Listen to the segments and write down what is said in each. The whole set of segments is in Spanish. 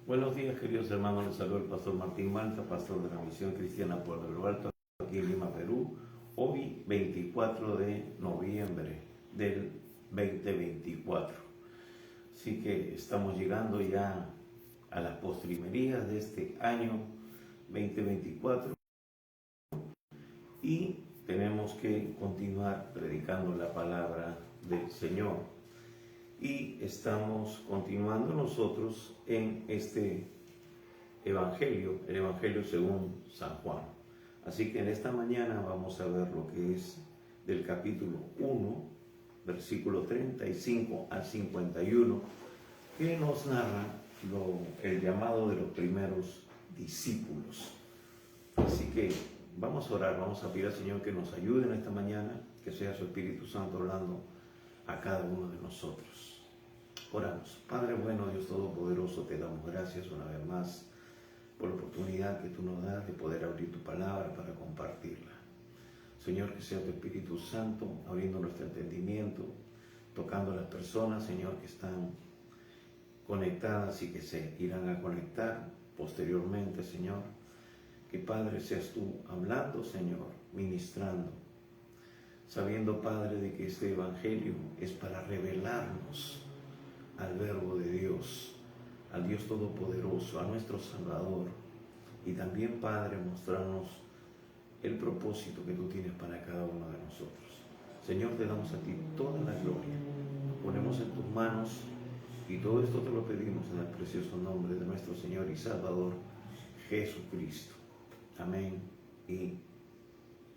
Buenos días, queridos hermanos. Les saluda el pastor Martín Malta, pastor de la Misión Cristiana Pueblo del Alto, aquí en Lima, Perú. Hoy, 24 de noviembre del 2024. Así que estamos llegando ya a las postrimerías de este año 2024 y tenemos que continuar predicando la palabra del Señor. Y estamos continuando nosotros en este Evangelio, el Evangelio según San Juan. Así que en esta mañana vamos a ver lo que es del capítulo 1, versículo 35 al 51, que nos narra el llamado de los primeros discípulos. Así que vamos a orar, vamos a pedir al Señor que nos ayude en esta mañana, que sea su Espíritu Santo hablando a cada uno de nosotros. Oramos. Padre bueno, Dios Todopoderoso, te damos gracias una vez más por la oportunidad que tú nos das de poder abrir tu palabra para compartirla. Señor, que sea tu Espíritu Santo abriendo nuestro entendimiento, tocando a las personas, Señor, que están conectadas y que se irán a conectar posteriormente, Señor. Que Padre seas tú hablando, Señor, ministrando, sabiendo, Padre, de que este Evangelio es para revelarnos al Verbo de Dios, al Dios Todopoderoso, a nuestro Salvador, y también, Padre, mostrarnos el propósito que tú tienes para cada uno de nosotros. Señor, te damos a ti toda la gloria, nos ponemos en tus manos y todo esto te lo pedimos en el precioso nombre de nuestro Señor y Salvador Jesucristo. Amén y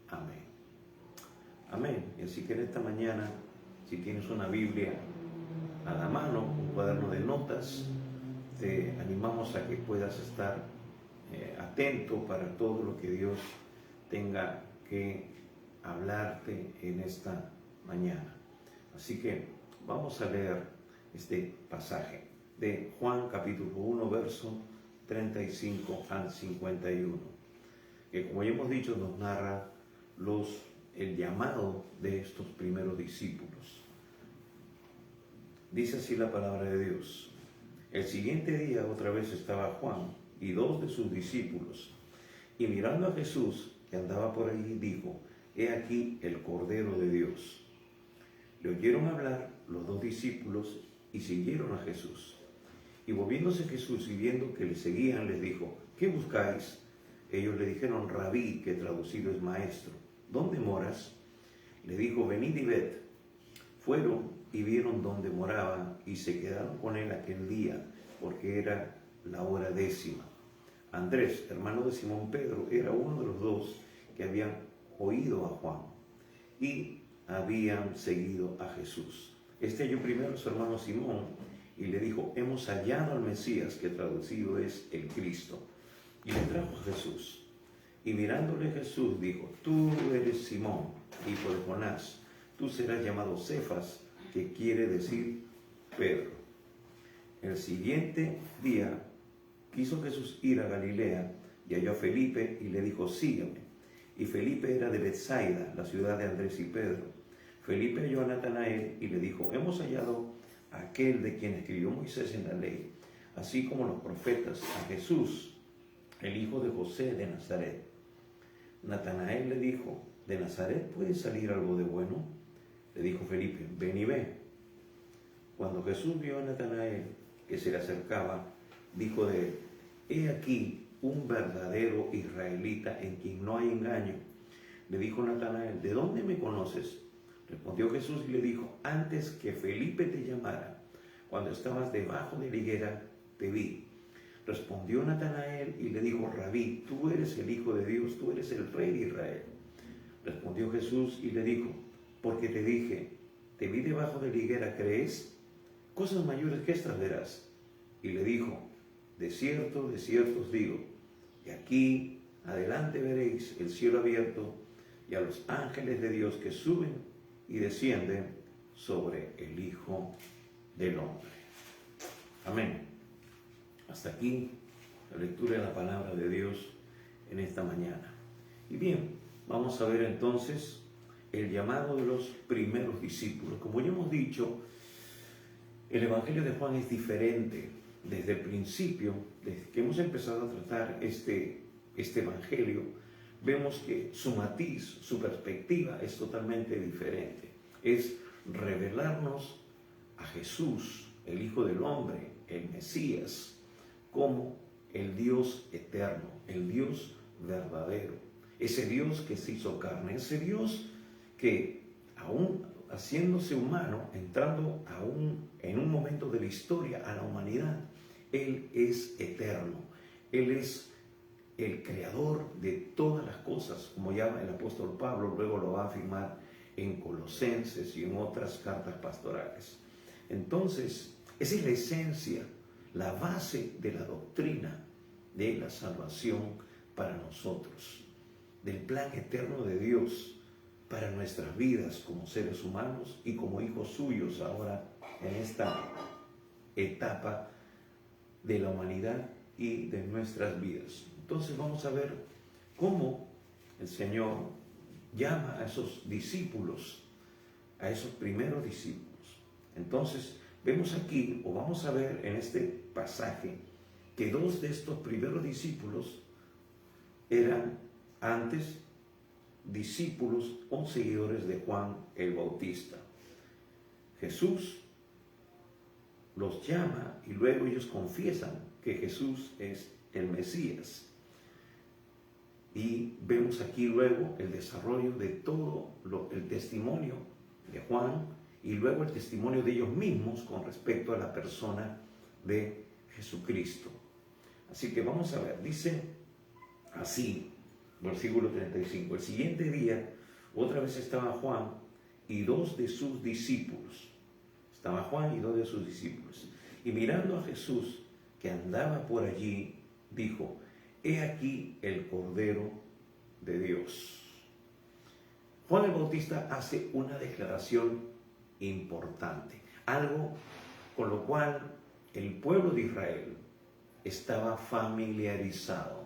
amén. Amén. Y así que en esta mañana, si tienes una Biblia a la mano, un cuaderno de notas, te animamos a que puedas estar atento para todo lo que Dios tenga que hablarte en esta mañana. Así que vamos a leer este pasaje de Juan capítulo 1, verso 35 al 51, que, como ya hemos dicho, nos narra el llamado de estos primeros discípulos. Dice así la palabra de Dios. El siguiente día otra vez estaba Juan y dos de sus discípulos, y mirando a Jesús que andaba por allí, dijo: He aquí el Cordero de Dios. Le oyeron hablar los dos discípulos y siguieron a Jesús. Y volviéndose Jesús y viendo que le seguían, les dijo: ¿Qué buscáis? Ellos le dijeron: Rabí, que traducido es maestro, ¿dónde moras? Le dijo: Venid y ved. Fueron y vieron dónde moraba y se quedaron con él aquel día, porque era la hora 10:00. Andrés, hermano de Simón Pedro, era uno de los dos que habían oído a Juan y habían seguido a Jesús. Este halló primero a su hermano Simón y le dijo: Hemos hallado al Mesías, que traducido es el Cristo. Y le trajo a Jesús. Y mirándole Jesús dijo: Tú eres Simón, hijo de Jonás, tú serás llamado Cefas, que quiere decir Pedro. El siguiente día quiso Jesús ir a Galilea y halló a Felipe y le dijo: Sígueme. Y Felipe era de Betsaida, la ciudad de Andrés y Pedro. Felipe halló a Natanael y le dijo: Hemos hallado a aquel de quien escribió Moisés en la ley, así como los profetas, a Jesús, el hijo de José de Nazaret. Natanael le dijo: ¿De Nazaret puede salir algo de bueno? Le dijo Felipe: Ven y ve. Cuando Jesús vio a Natanael que se le acercaba, dijo de él: He aquí un verdadero israelita en quien no hay engaño. Le dijo Natanael: ¿De dónde me conoces? Respondió Jesús y le dijo: Antes que Felipe te llamara, cuando estabas debajo de la higuera, te vi. Respondió Natanael y le dijo: Rabí, tú eres el Hijo de Dios, tú eres el Rey de Israel. Respondió Jesús y le dijo: Porque te dije, te vi debajo de la higuera, ¿crees? Cosas mayores que estas verás. Y le dijo: de cierto os digo, y aquí adelante veréis el cielo abierto y a los ángeles de Dios que suben y descienden sobre el Hijo del Hombre. Amén. Hasta aquí la lectura de la palabra de Dios en esta mañana. Y bien, vamos a ver entonces el llamado de los primeros discípulos. Como ya hemos dicho, el Evangelio de Juan es diferente desde el principio, desde que hemos empezado a tratar este evangelio, vemos que su matiz, su perspectiva es totalmente diferente. Es revelarnos a Jesús, el Hijo del Hombre, el Mesías, como el Dios eterno, el Dios verdadero, ese Dios que se hizo carne, ese Dios que aún haciéndose humano, entrando en un momento de la historia a la humanidad, Él es eterno, Él es el creador de todas las cosas, como llama el apóstol Pablo, luego lo va a afirmar en Colosenses y en otras cartas pastorales. Entonces, esa es la esencia, la base de la doctrina de la salvación para nosotros, del plan eterno de Dios para nuestras vidas como seres humanos y como hijos suyos ahora en esta etapa de la humanidad y de nuestras vidas. Entonces vamos a ver cómo el Señor llama a esos discípulos, a esos primeros discípulos. Entonces vemos aquí, o vamos a ver en este pasaje, que dos de estos primeros discípulos eran antes discípulos o seguidores de Juan el Bautista. Jesús los llama y luego ellos confiesan que Jesús es el Mesías. Y vemos aquí luego el desarrollo de todo el testimonio de Juan y luego el testimonio de ellos mismos con respecto a la persona de Jesucristo. Así que vamos a ver, dice así, versículo 35, el siguiente día otra vez estaba Juan y dos de sus discípulos. Estaba Juan y dos de sus discípulos. Y mirando a Jesús que andaba por allí, dijo: he aquí el Cordero de Dios. Juan el Bautista hace una declaración importante, algo con lo cual el pueblo de Israel estaba familiarizado.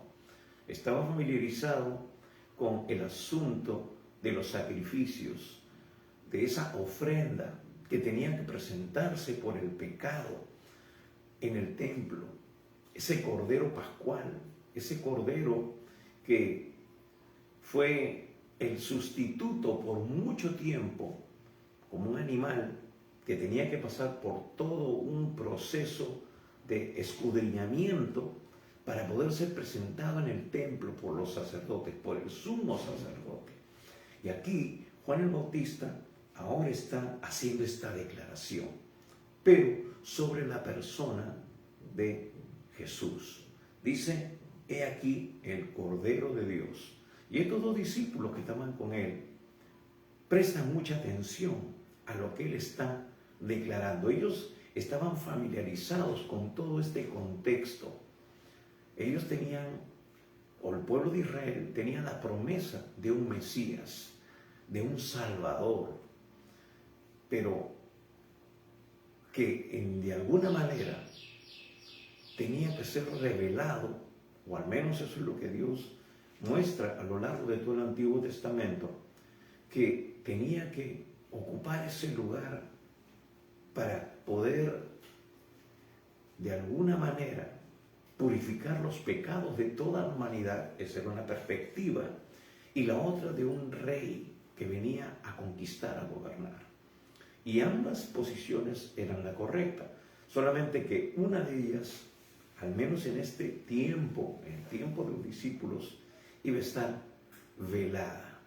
Estaba familiarizado con el asunto de los sacrificios, de esa ofrenda que tenía que presentarse por el pecado en el templo, ese cordero pascual, ese cordero que fue el sustituto por mucho tiempo como un animal que tenía que pasar por todo un proceso de escudriñamiento para poder ser presentado en el templo por los sacerdotes, por el sumo sacerdote. Y aquí Juan el Bautista ahora está haciendo esta declaración, pero sobre la persona de Jesús. Dice: he aquí el Cordero de Dios. Y estos dos discípulos que estaban con él prestan mucha atención a lo que él está declarando. Ellos estaban familiarizados con todo este contexto. Ellos tenían, o el pueblo de Israel tenía la promesa de un Mesías, de un Salvador, pero que de alguna manera tenía que ser revelado, o al menos eso es lo que Dios muestra a lo largo de todo el Antiguo Testamento, que tenía que ocupar ese lugar para poder de alguna manera purificar los pecados de toda la humanidad. Esa era una perspectiva, y la otra de un rey que venía a conquistar, a gobernar. Y ambas posiciones eran la correcta, solamente que una de ellas, al menos en este tiempo, en el tiempo de los discípulos, iba a estar velada.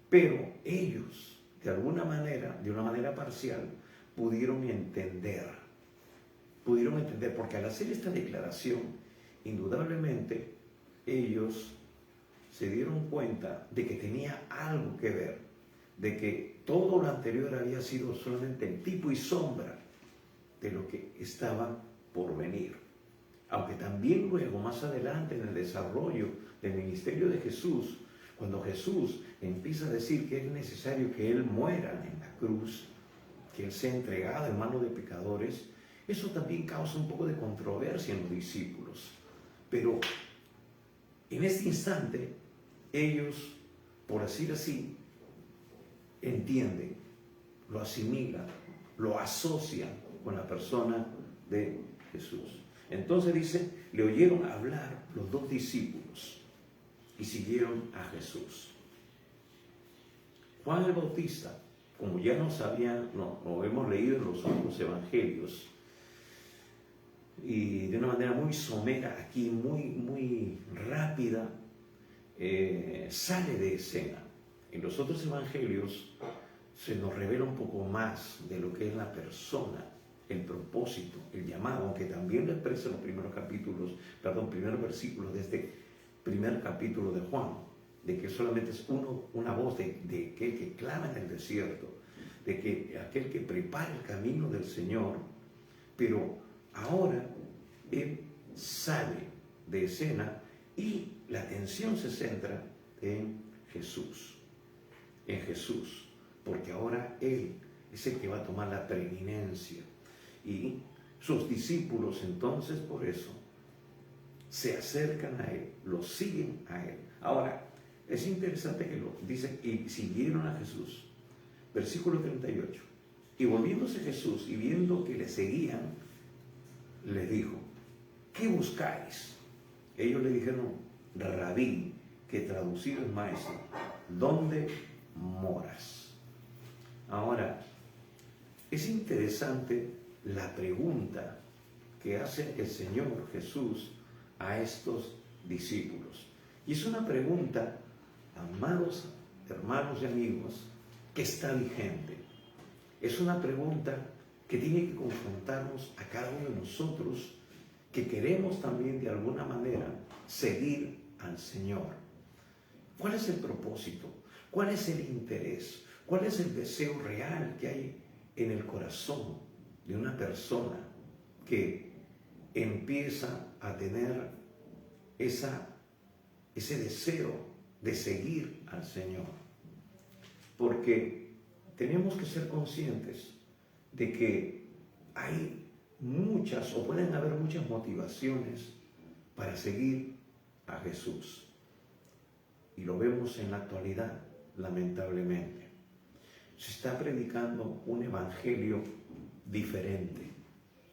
Pero ellos, de alguna manera, de una manera parcial, pudieron entender, porque al hacer esta declaración, indudablemente, ellos se dieron cuenta de que tenía algo que ver, de que todo lo anterior había sido solamente el tipo y sombra de lo que estaba por venir. Aunque también luego, más adelante en el desarrollo del ministerio de Jesús, cuando Jesús empieza a decir que es necesario que Él muera en la cruz, que Él sea entregado en manos de pecadores, eso también causa un poco de controversia en los discípulos. Pero en este instante, ellos, por decir así, entienden, lo asimilan, lo asocian con la persona de Jesús. Entonces dice, le oyeron hablar los dos discípulos y siguieron a Jesús. Juan el Bautista, como ya nos lo hemos leído en los otros evangelios, y de una manera muy somera aquí, muy rápida, sale de escena. En los otros evangelios se nos revela un poco más de lo que es la persona, el propósito, el llamado, aunque también lo expresa en los primeros versículos de este primer capítulo de Juan, de que solamente es una voz de aquel que clama en el desierto, de que aquel que prepara el camino del Señor, pero ahora él sale de escena y la atención se centra en Jesús, porque ahora él es el que va a tomar la preeminencia. Y sus discípulos entonces por eso se acercan a él, lo siguen a él. Ahora, es interesante que lo dice, y siguieron a Jesús. Versículo 38. Y volviéndose Jesús y viendo que le seguían, les dijo, ¿qué buscáis? Ellos le dijeron, Rabí, que traducido es maestro, ¿dónde moras? Ahora, es interesante la pregunta que hace el Señor Jesús a estos discípulos. Y es una pregunta, amados hermanos y amigos, que está vigente. Es una pregunta que tiene que confrontarnos a cada uno de nosotros que queremos también de alguna manera seguir al Señor. ¿Cuál es el propósito? ¿Cuál es el interés? ¿Cuál es el deseo real que hay en el corazón de una persona que empieza a tener ese deseo de seguir al Señor? Porque tenemos que ser conscientes de que hay muchas o pueden haber muchas motivaciones para seguir a Jesús. Y lo vemos en la actualidad, lamentablemente. Se está predicando un evangelio diferente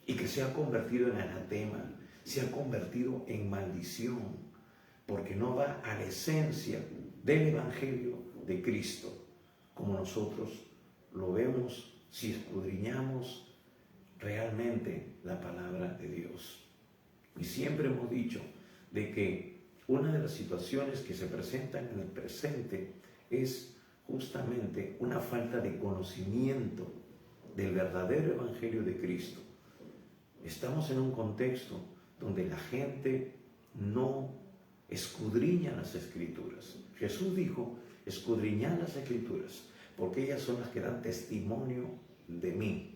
y que se ha convertido en anatema, se ha convertido en maldición, porque no va a la esencia del evangelio de Cristo, como nosotros lo vemos si escudriñamos realmente la palabra de Dios. Y siempre hemos dicho de que una de las situaciones que se presentan en el presente es justamente una falta de conocimiento del verdadero evangelio de Cristo. Estamos en un contexto donde la gente no escudriña las Escrituras. Jesús dijo, escudriñad las Escrituras, porque ellas son las que dan testimonio de mí.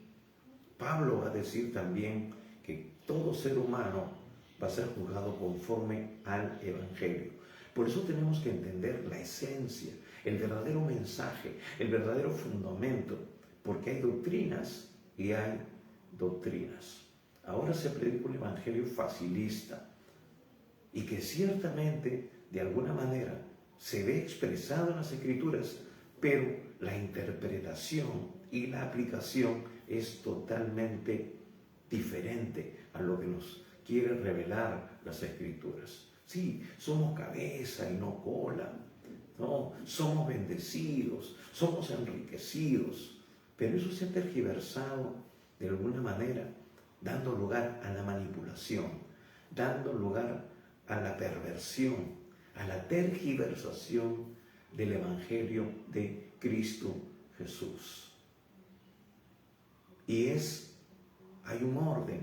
Pablo va a decir también que todo ser humano va a ser juzgado conforme al Evangelio. Por eso tenemos que entender la esencia, el verdadero mensaje, el verdadero fundamento, porque hay doctrinas y hay doctrinas. Ahora se predica un evangelio facilista y que ciertamente, de alguna manera, se ve expresado en las Escrituras, pero la interpretación y la aplicación es totalmente diferente a lo que nos quiere revelar las Escrituras. Sí, somos cabeza y no cola, no, somos bendecidos, somos enriquecidos, pero eso se ha tergiversado de alguna manera, dando lugar a la manipulación, dando lugar a la perversión, a la tergiversación del Evangelio de Cristo Jesús. Y hay un orden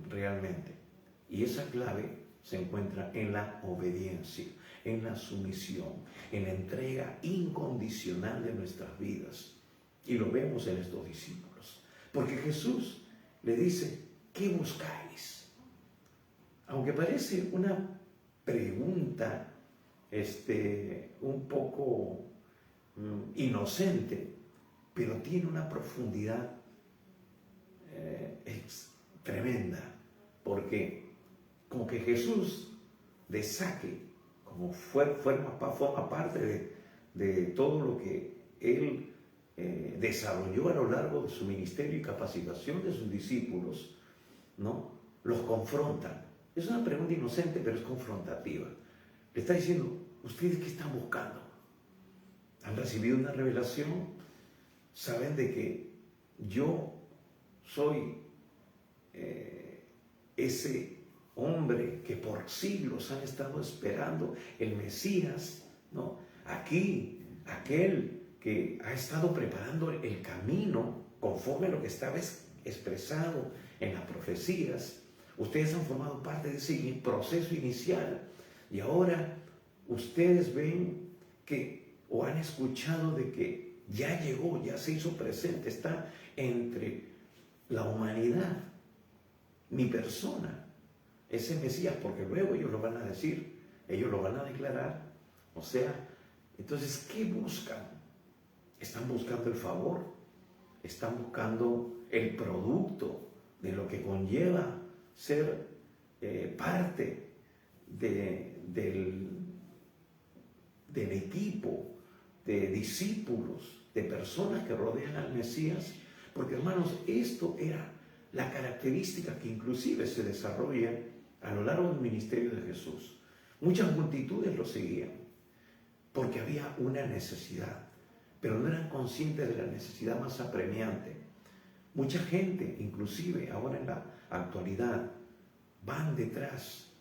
realmente. Y esa clave se encuentra en la obediencia, en la sumisión, en la entrega incondicional de nuestras vidas. Y lo vemos en estos discípulos. Porque Jesús le dice, ¿qué buscáis? Aunque parece una pregunta un poco inocente, pero tiene una profundidad tremenda, porque como que Jesús de saque, como forma parte de todo lo que Él desarrolló a lo largo de su ministerio y capacitación de sus discípulos, ¿no? Los confrontan. Es una pregunta inocente, pero es confrontativa. Le está diciendo, ¿ustedes qué están buscando? ¿Han recibido una revelación? ¿Saben de que yo soy ese hombre que por siglos han estado esperando el Mesías, ¿no? Aquí, aquel que ha estado preparando el camino conforme a lo que estaba expresado en las profecías. Ustedes han formado parte de ese proceso inicial y ahora ustedes ven que, o han escuchado de que ya llegó, ya se hizo presente, está entre la humanidad, mi persona, ese Mesías, porque luego ellos lo van a decir, ellos lo van a declarar. O sea, entonces, ¿qué buscan? ¿Están buscando el favor? ¿Están buscando el producto de lo que conlleva ser parte del equipo de discípulos, de personas que rodean al Mesías? Porque, hermanos, esto era la característica que inclusive se desarrolla a lo largo del ministerio de Jesús. Muchas multitudes lo seguían porque había una necesidad, pero no eran conscientes de la necesidad más apremiante. Mucha gente, inclusive ahora en la actualidad, van detrás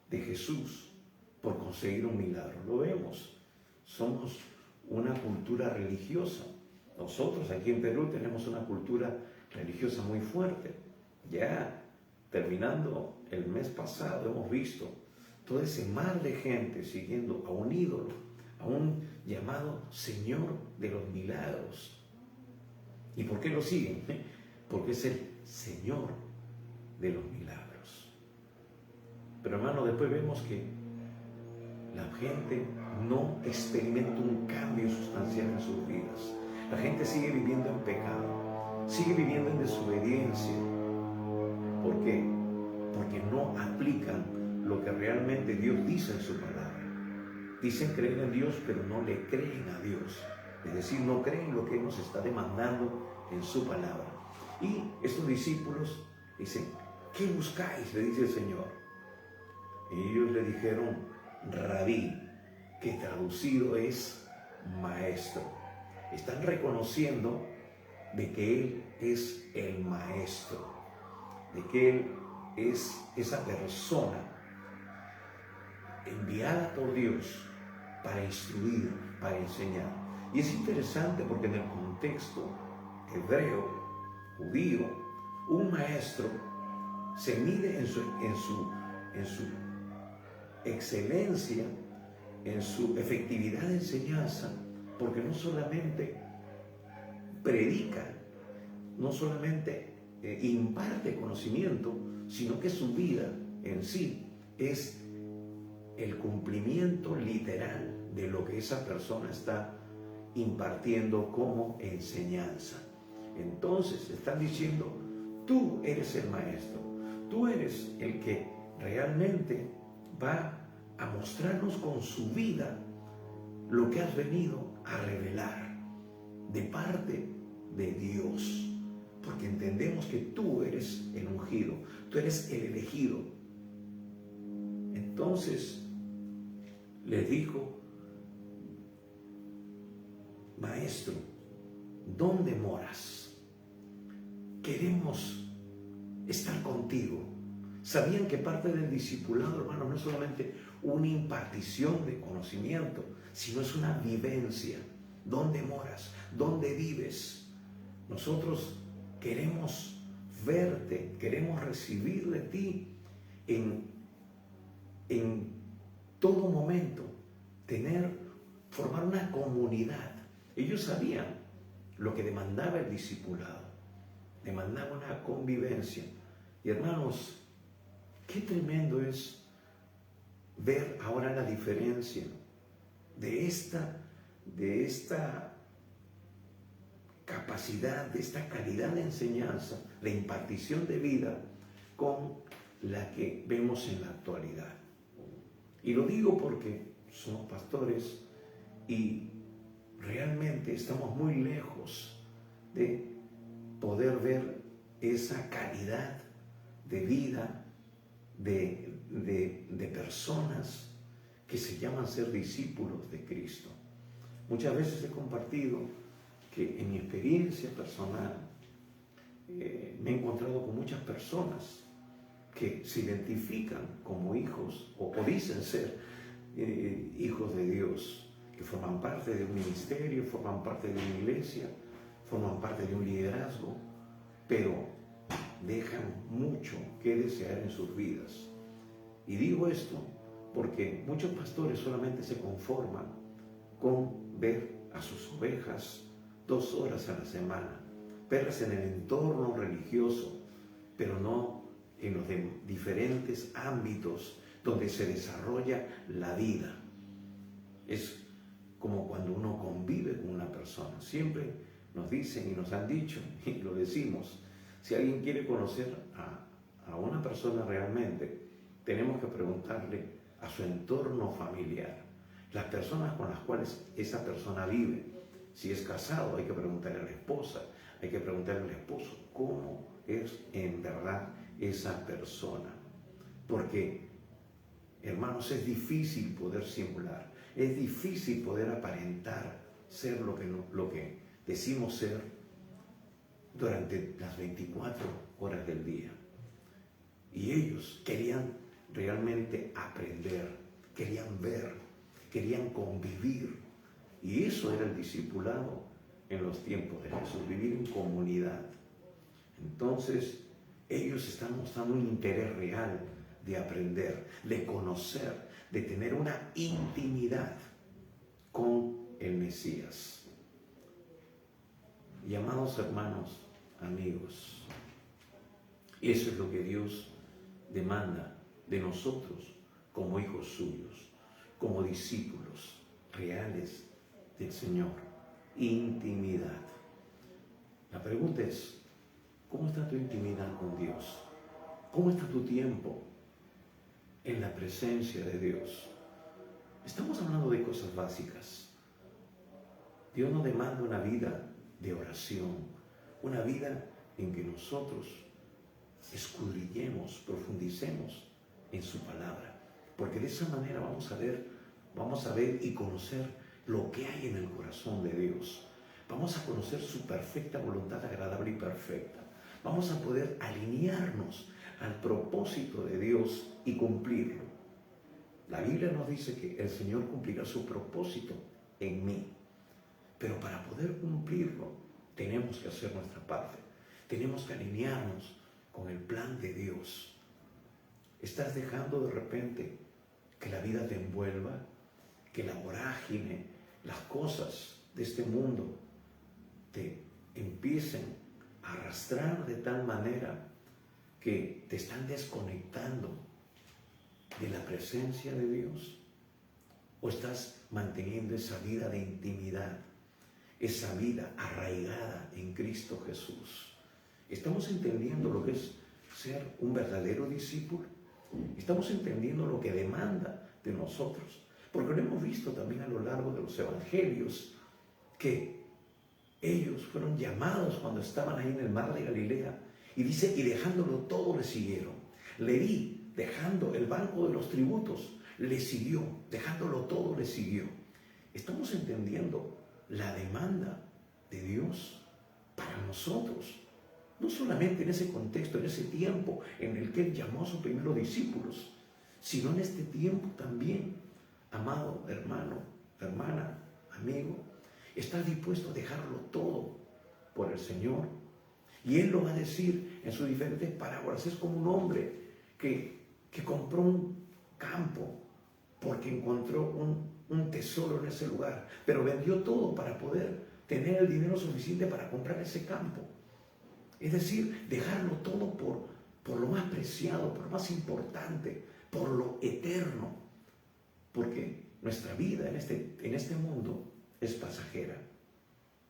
de Jesús por conseguir un milagro. Lo vemos, somos una cultura religiosa. Nosotros aquí en Perú tenemos una cultura religiosa muy fuerte. Ya terminando el mes pasado hemos visto todo ese mar de gente siguiendo a un ídolo, a un llamado Señor de los milagros. ¿Y por qué lo siguen? Porque es el Señor de los milagros. Pero, hermano, después vemos que la gente no experimenta un cambio sustancial en sus vidas. La gente sigue viviendo en pecado, sigue viviendo en desobediencia. ¿Por qué? Porque no aplican lo que realmente Dios dice en su palabra. Dicen creer en Dios, pero no le creen a Dios. Es decir, no creen lo que Él nos está demandando en su palabra. Y estos discípulos dicen, ¿qué buscáis?, le dice el Señor. Y ellos le dijeron, Rabí, que traducido es maestro. Están reconociendo de que Él es el maestro, de que Él es esa persona enviada por Dios para instruir, para enseñar. Y es interesante porque en el contexto hebreo, judío, un maestro se mide en su excelencia, en su efectividad de enseñanza, porque no solamente predica, no solamente imparte conocimiento, sino que su vida en sí es el cumplimiento literal de lo que esa persona está impartiendo como enseñanza. Entonces están diciendo, tú eres el maestro, tú eres el que realmente va a mostrarnos con su vida lo que has venido a revelar de parte de Dios, porque entendemos que tú eres el ungido, tú eres el elegido. Entonces les dijo, maestro, ¿dónde moras? Queremos estar contigo. Sabían que parte del discipulado, hermano, no es solamente una impartición de conocimiento, sino es una vivencia. ¿Dónde moras? ¿Dónde vives? Nosotros queremos verte, queremos recibir de ti en todo momento, formar una comunidad. Ellos sabían lo que demandaba el discipulado, demandaba una convivencia. Y, hermanos, qué tremendo es ver ahora la diferencia de esta capacidad, de esta calidad de enseñanza, de impartición de vida, con la que vemos en la actualidad. Y lo digo porque somos pastores y realmente estamos muy lejos de poder ver esa calidad de vida, de personas que se llaman ser discípulos de Cristo. Muchas veces he compartido que en mi experiencia personal me he encontrado con muchas personas que se identifican como hijos o dicen ser hijos de Dios, que forman parte de un ministerio, forman parte de una iglesia, forman parte de un liderazgo, pero dejan mucho que desear en sus vidas. Y digo esto porque muchos pastores solamente se conforman con ver a sus ovejas 2 horas a la semana, verlas en el entorno religioso, pero no en los diferentes ámbitos donde se desarrolla la vida. Es como cuando uno convive con una persona. Siempre nos dicen y nos han dicho, y lo decimos, si alguien quiere conocer a una persona realmente, tenemos que preguntarle a su entorno familiar, las personas con las cuales esa persona vive. Si es casado, hay que preguntarle a la esposa, hay que preguntarle al esposo cómo es en verdad esa persona. Porque, hermanos, es difícil poder simular, es difícil poder aparentar ser lo que decimos ser durante las 24 horas del día. Y ellos querían realmente aprender, querían ver, querían convivir. Y eso era el discipulado en los tiempos de Jesús, vivir en comunidad. Entonces, ellos están mostrando un interés real de aprender, de conocer, de tener una intimidad con el Mesías. Y amados hermanos, amigos, eso es lo que Dios demanda de nosotros como hijos suyos, como discípulos reales del Señor. Intimidad. La pregunta es, ¿cómo está tu intimidad con Dios? ¿Cómo está tu tiempo en la presencia de Dios? Estamos hablando de cosas básicas. Dios nos demanda una vida de oración, una vida en que nosotros escudriñemos, profundicemos en su palabra, porque de esa manera vamos a ver y conocer lo que hay en el corazón de Dios. Vamos a conocer su perfecta voluntad, agradable y perfecta. Vamos a poder alinearnos al propósito de Dios y cumplirlo. La Biblia nos dice que el Señor cumplirá su propósito en mí. Pero para poder cumplirlo, tenemos que hacer nuestra parte. Tenemos que alinearnos con el plan de Dios. ¿Estás dejando de repente que la vida te envuelva? Que la vorágine, las cosas de este mundo te empiecen a arrastrar de tal manera que te están desconectando de la presencia de Dios? ¿O estás manteniendo esa vida de intimidad, esa vida arraigada en Cristo Jesús? ¿Estamos entendiendo lo que es ser un verdadero discípulo? ¿Estamos entendiendo lo que demanda de nosotros? Porque lo hemos visto también a lo largo de los evangelios, que ellos fueron llamados cuando estaban ahí en el mar de Galilea, y dice, y dejándolo todo le siguieron. Leví, dejando el banco de los tributos, le siguió, dejándolo todo le siguió. Estamos entendiendo la demanda de Dios para nosotros, no solamente en ese contexto, en ese tiempo en el que Él llamó a sus primeros discípulos, sino en este tiempo también. Amado hermano, hermana, amigo, ¿estás dispuesto a dejarlo todo por el Señor? Y Él lo va a decir en sus diferentes parábolas. Es como un hombre que compró un campo porque encontró un tesoro en ese lugar, pero vendió todo para poder tener el dinero suficiente para comprar ese campo. Es decir, dejarlo todo por lo más preciado, por lo más importante, por lo eterno. Porque nuestra vida en este mundo es pasajera.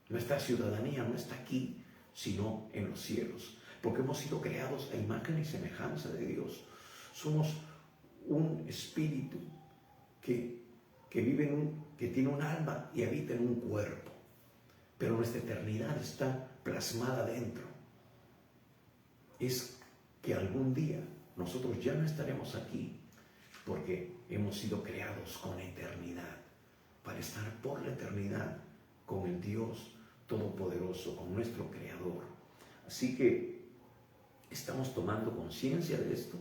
Nuestra ciudadanía no está aquí, sino en los cielos. Porque hemos sido creados a imagen y semejanza de Dios. Somos un espíritu que vive que tiene un alma y habita en un cuerpo. Pero nuestra eternidad está plasmada dentro. Es que algún día nosotros ya no estaremos aquí porque hemos sido creados con eternidad, para estar por la eternidad con el Dios Todopoderoso, con nuestro Creador. Así que, ¿estamos tomando conciencia de esto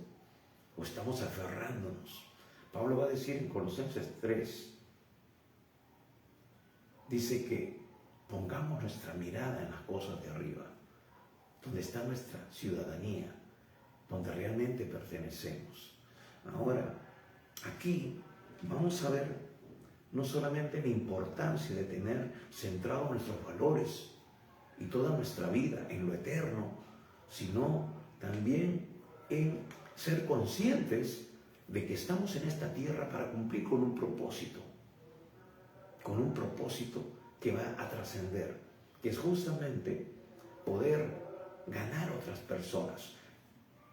o estamos aferrándonos? Pablo va a decir en Colosenses 3, dice que pongamos nuestra mirada en las cosas de arriba, donde está nuestra ciudadanía, donde realmente pertenecemos. Ahora, aquí vamos a ver no solamente la importancia de tener centrados nuestros valores y toda nuestra vida en lo eterno, sino también en ser conscientes de que estamos en esta tierra para cumplir con un propósito que va a trascender, que es justamente poder ganar a otras personas,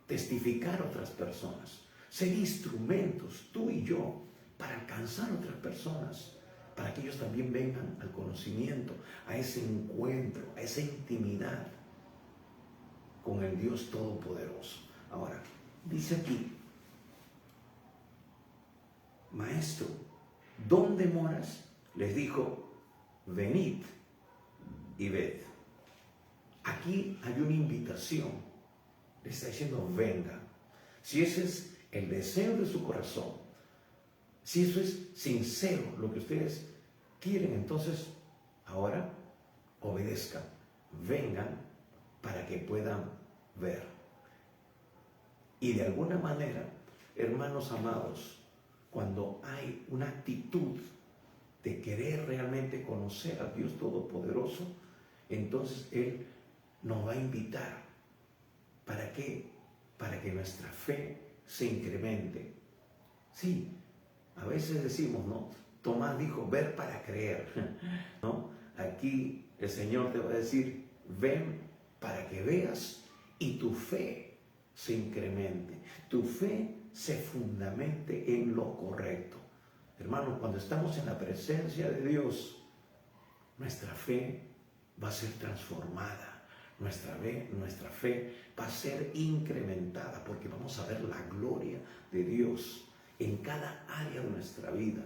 testificar a otras personas, ser instrumentos, tú y yo, para alcanzar a otras personas, para que ellos también vengan al conocimiento, a ese encuentro, a esa intimidad con el Dios Todopoderoso. Ahora, dice aquí, Maestro, ¿dónde moras? Les dijo, venid y ved. Aquí hay una invitación, le está diciendo, venga. Si ese es el deseo de su corazón, si eso es sincero, lo que ustedes quieren, entonces ahora obedezcan, vengan para que puedan ver. Y de alguna manera, hermanos amados, cuando hay una actitud de querer realmente conocer a Dios Todopoderoso, entonces Él nos va a invitar. ¿Para qué? Para que nuestra fe se incremente. Sí, a veces decimos, ¿no? Tomás dijo, ver para creer, ¿no? Aquí el Señor te va a decir, ven para que veas y tu fe se incremente, tu fe se fundamente en lo correcto. Hermanos, cuando estamos en la presencia de Dios, nuestra fe va a ser transformada, nuestra fe va a ser incrementada, porque vamos a ver la gloria de Dios en cada área de nuestra vida.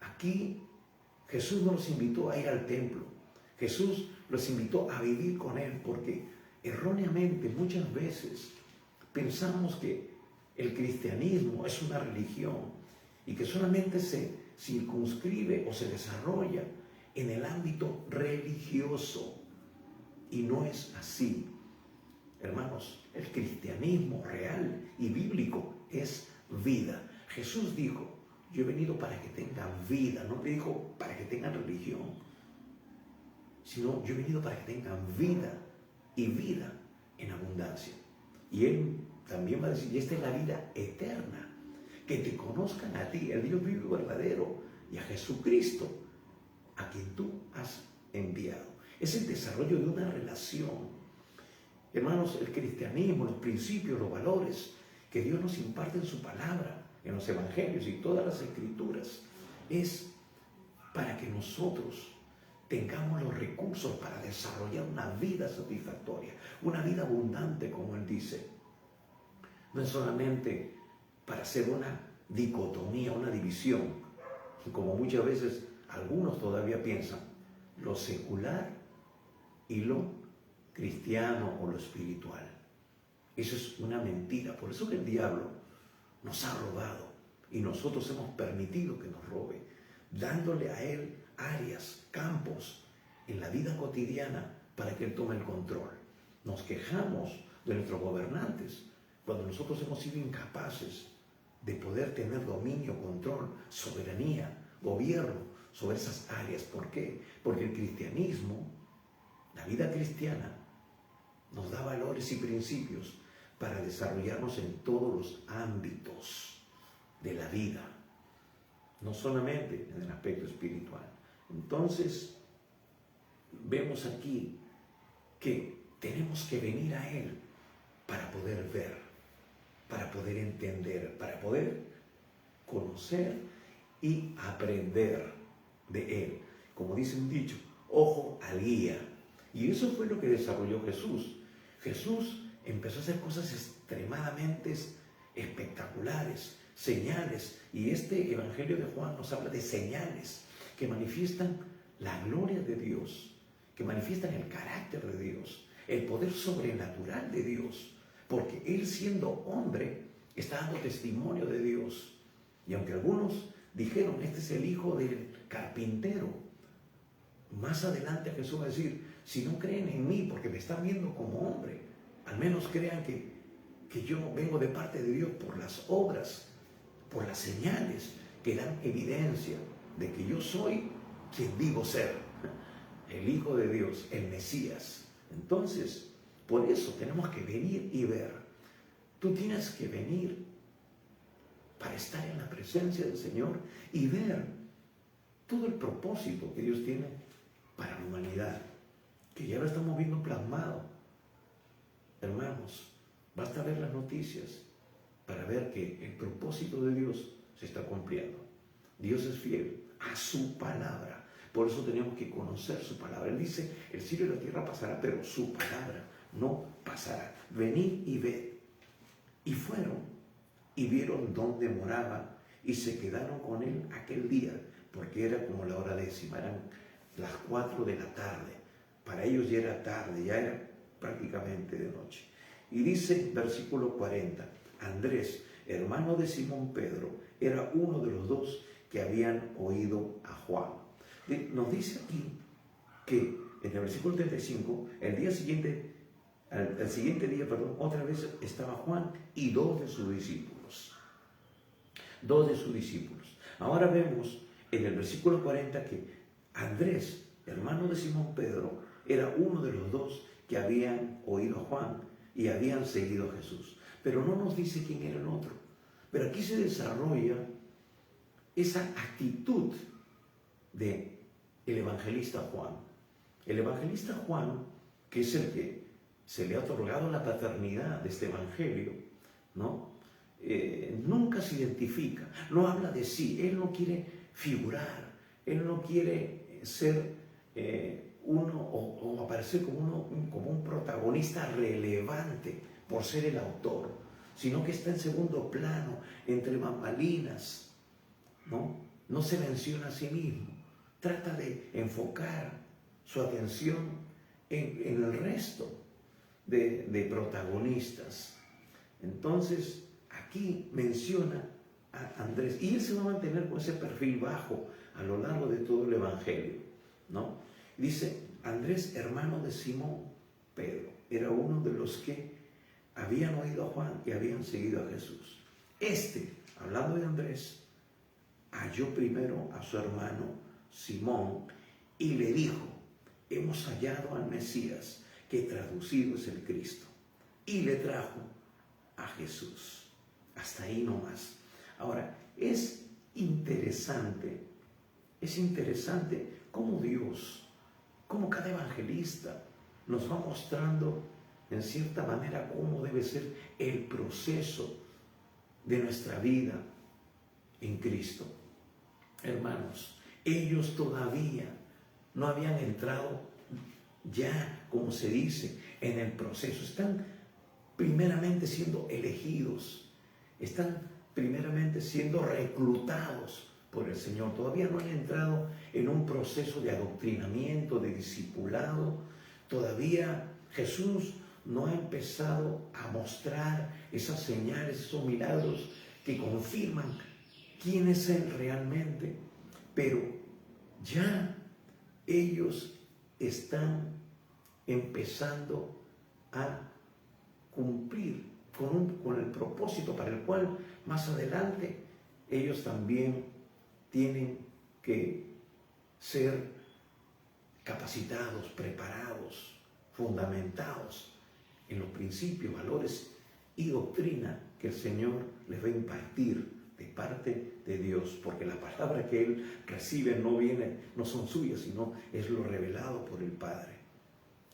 Aquí Jesús no nos invitó a ir al templo, Jesús los invitó a vivir con Él, porque erróneamente muchas veces pensamos que el cristianismo es una religión y que solamente se circunscribe o se desarrolla en el ámbito religioso, y no es así. Hermanos, el cristianismo real y bíblico es vida. Jesús dijo, yo he venido para que tengan vida, no le dijo para que tengan religión, sino yo he venido para que tengan vida y vida en abundancia. Y Él también va a decir, y esta es la vida eterna, que te conozcan a ti, el Dios vivo y verdadero, y a Jesucristo, a quien tú has enviado. Es el desarrollo de una relación. Hermanos, el cristianismo, los principios, los valores que Dios nos imparte en su palabra, en los evangelios y todas las escrituras, es para que nosotros tengamos los recursos para desarrollar una vida satisfactoria, una vida abundante, como Él dice. No es solamente para hacer una dicotomía, una división, como muchas veces algunos todavía piensan, lo secular y lo cristiano o lo espiritual. Eso es una mentira. Por eso que el diablo nos ha robado y nosotros hemos permitido que nos robe, dándole a él áreas, campos en la vida cotidiana para que él tome el control. Nos quejamos de nuestros gobernantes cuando nosotros hemos sido incapaces de poder tener dominio, control, soberanía, gobierno sobre esas áreas. ¿Por qué? Porque el cristianismo, la vida cristiana, nos da valores y principios para desarrollarnos en todos los ámbitos de la vida, no solamente en el aspecto espiritual. Entonces, vemos aquí que tenemos que venir a Él para poder ver, para poder entender, para poder conocer y aprender de Él. Como dice un dicho, ojo al guía. Y eso fue lo que desarrolló Jesús. Jesús empezó a hacer cosas extremadamente espectaculares, señales. Y este Evangelio de Juan nos habla de señales que manifiestan la gloria de Dios, que manifiestan el carácter de Dios, el poder sobrenatural de Dios, porque Él, siendo hombre, está dando testimonio de Dios. Y aunque algunos dijeron, este es el hijo del carpintero, más adelante Jesús va a decir, si no creen en mí porque me están viendo como hombre, al menos crean que yo vengo de parte de Dios por las obras, por las señales que dan evidencia de que yo soy quien digo ser, el Hijo de Dios, el Mesías. Entonces, por eso tenemos que venir y ver. Tú tienes que venir para estar en la presencia del Señor y ver todo el propósito que Dios tiene para la humanidad, que ya lo estamos viendo plasmado. Hermanos, basta ver las noticias para ver que el propósito de Dios se está cumpliendo. Dios es fiel a su palabra. Por eso tenemos que conocer su palabra. Él dice, el cielo y la tierra pasará, pero su palabra no pasará. Venid y ved. Y fueron y vieron dónde moraba y se quedaron con él aquel día, porque era como la hora 10:00, eran las 4 de la tarde. Para ellos ya era tarde, ya era prácticamente de noche. Y dice, versículo 40, Andrés, hermano de Simón Pedro, era uno de los dos que habían oído a Juan. Nos dice aquí que en el versículo 35, el siguiente día, otra vez estaba Juan y dos de sus discípulos. Ahora vemos en el versículo 40 que Andrés, hermano de Simón Pedro, era uno de los dos que habían oído a Juan y habían seguido a Jesús. Pero no nos dice quién era el otro. Pero aquí se desarrolla esa actitud del evangelista Juan. El evangelista Juan, que es el que se le ha otorgado la paternidad de este evangelio, ¿no? Nunca se identifica, no habla de sí, él no quiere figurar, él no quiere ser uno o aparecer como un protagonista relevante por ser el autor, sino que está en segundo plano, entre bambalinas, ¿no? No se menciona a sí mismo, trata de enfocar su atención en el resto de protagonistas. Entonces, aquí menciona a Andrés, y él se va a mantener con ese perfil bajo a lo largo de todo el Evangelio, ¿no? Dice, Andrés, hermano de Simón Pedro, era uno de los que habían oído a Juan y habían seguido a Jesús. Hablando de Andrés, halló primero a su hermano Simón y le dijo, hemos hallado al Mesías, que traducido es el Cristo, y le trajo a Jesús. Hasta ahí nomás. Ahora, es interesante cómo Dios, cómo cada evangelista nos va mostrando en cierta manera cómo debe ser el proceso de nuestra vida en Cristo. Hermanos, ellos todavía no habían entrado ya, como se dice, en el proceso. Están primeramente siendo elegidos, están primeramente siendo reclutados por el Señor. Todavía no han entrado en un proceso de adoctrinamiento, de discipulado. Todavía Jesús no ha empezado a mostrar esas señales, esos milagros que confirman quién es Él realmente. Pero ya ellos están empezando a cumplir con el propósito para el cual más adelante ellos también tienen que ser capacitados, preparados, fundamentados en los principios, valores y doctrina que el Señor les va a impartir de parte de Dios, porque la palabra que Él recibe no son suyas, sino es lo revelado por el Padre.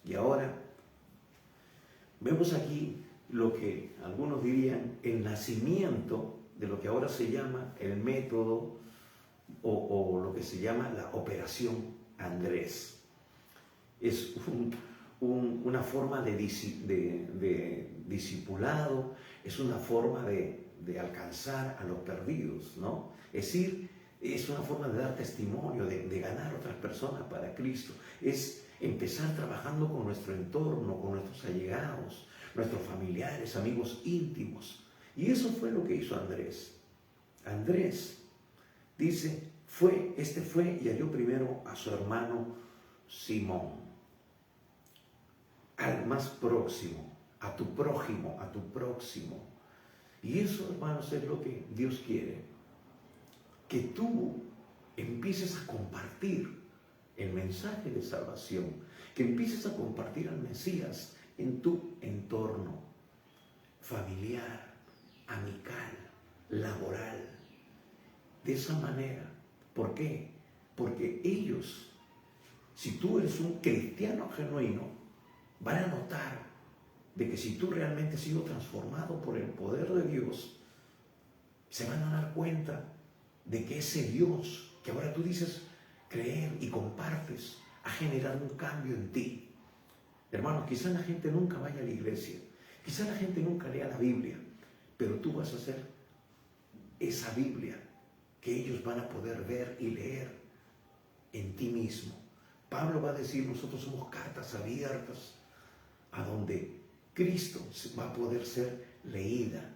Y ahora vemos aquí lo que algunos dirían el nacimiento de lo que ahora se llama el método o lo que se llama la Operación Andrés. Es una forma de discipulado, es una forma de alcanzar a los perdidos, ¿no? Es decir, es una forma de dar testimonio, de ganar a otras personas para Cristo. Es empezar trabajando con nuestro entorno, con nuestros allegados, nuestros familiares, amigos íntimos. Y eso fue lo que hizo Andrés. Andrés dice, este fue y halló primero a su hermano Simón, al más próximo, a tu prójimo, a tu próximo. Y eso, hermanos, es lo que Dios quiere, que tú empieces a compartir el mensaje de salvación, que empieces a compartir al Mesías en tu entorno familiar, amical, laboral. De esa manera. ¿Por qué? Porque ellos, si tú eres un cristiano genuino, van a notar de que si tú realmente has sido transformado por el poder de Dios, se van a dar cuenta de que ese Dios que ahora tú dices creer y compartes ha generado un cambio en ti. Hermanos, quizás la gente nunca vaya a la iglesia, quizás la gente nunca lea la Biblia, pero tú vas a ser esa Biblia que ellos van a poder ver y leer en ti mismo. Pablo va a decir, nosotros somos cartas abiertas a donde Cristo va a poder ser leída.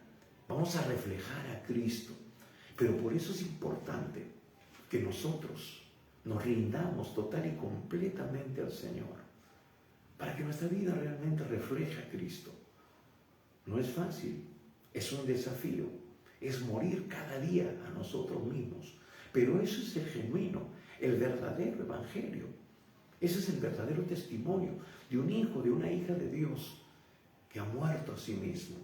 Vamos a reflejar a Cristo. Pero por eso es importante que nosotros nos rindamos total y completamente al Señor, para que nuestra vida realmente refleje a Cristo. No es fácil, es un desafío, es morir cada día a nosotros mismos, pero eso es el genuino, el verdadero evangelio. Ese es el verdadero testimonio de un hijo, de una hija de Dios que ha muerto a sí mismo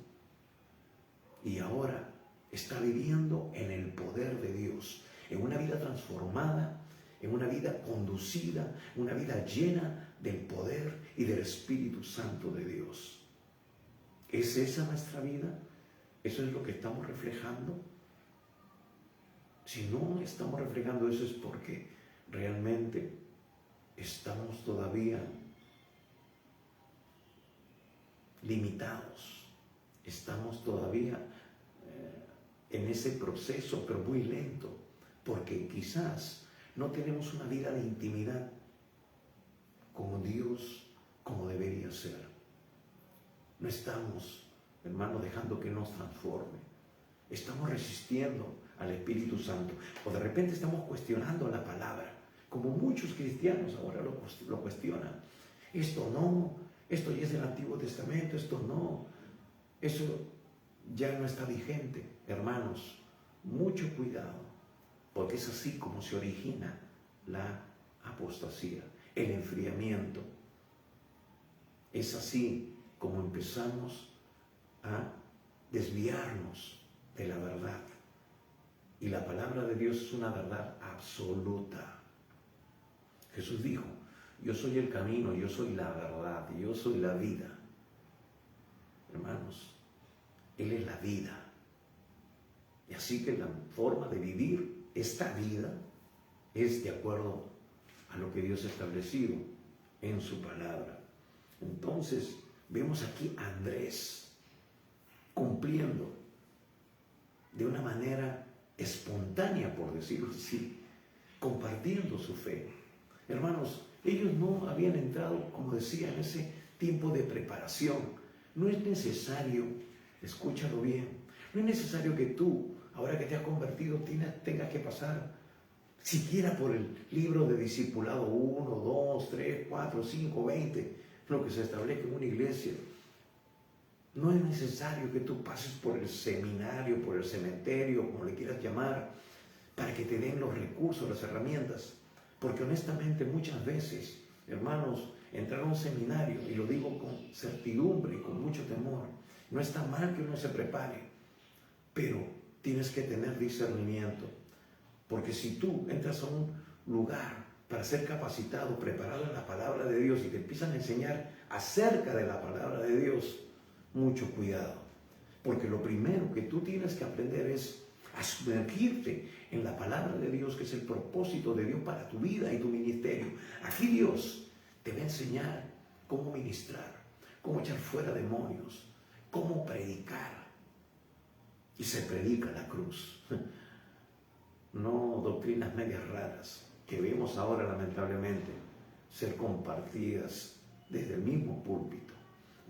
y ahora está viviendo en el poder de Dios, en una vida transformada, en una vida conducida, una vida llena del poder y del Espíritu Santo de Dios. ¿Es esa nuestra vida? ¿Eso es lo que estamos reflejando? Si no estamos reflejando eso es porque realmente estamos todavía limitados, estamos todavía en ese proceso, pero muy lento, porque quizás no tenemos una vida de intimidad con Dios como debería ser. No estamos, hermano, dejando que nos transforme. Estamos resistiendo al Espíritu Santo, o de repente estamos cuestionando la palabra, como muchos cristianos ahora lo cuestionan. Esto no, esto ya es del Antiguo Testamento, esto no, eso ya no está vigente. Hermanos, mucho cuidado, porque es así como se origina la apostasía, el enfriamiento. Es así como empezamos a desviarnos de la verdad. Y la palabra de Dios es una verdad absoluta. Jesús dijo, yo soy el camino, yo soy la verdad, yo soy la vida. Hermanos, Él es la vida. Y así que la forma de vivir esta vida es de acuerdo a lo que Dios ha establecido en su palabra. Entonces, vemos aquí a Andrés cumpliendo de una manera espontánea, por decirlo así, compartiendo su fe. Hermanos, ellos no habían entrado, como decía, en ese tiempo de preparación. No es necesario, escúchalo bien, no es necesario que tú, ahora que te has convertido, tengas que pasar siquiera por el libro de discipulado 1, 2, 3, 4, 5, 20, lo que se establece en una iglesia. No es necesario que tú pases por el seminario, por el cementerio, como le quieras llamar, para que te den los recursos, las herramientas. Porque honestamente muchas veces, hermanos, entrar a un seminario, y lo digo con certidumbre y con mucho temor, no está mal que uno se prepare, pero tienes que tener discernimiento. Porque si tú entras a un lugar para ser capacitado, preparado en la palabra de Dios y te empiezan a enseñar acerca de la palabra de Dios, mucho cuidado. Porque lo primero que tú tienes que aprender es a sumergirte en la palabra de Dios, que es el propósito de Dios para tu vida y tu ministerio. Aquí Dios te va a enseñar cómo ministrar, cómo echar fuera demonios, cómo predicar. Y se predica la cruz. No doctrinas medias raras que vemos ahora lamentablemente ser compartidas desde el mismo púlpito.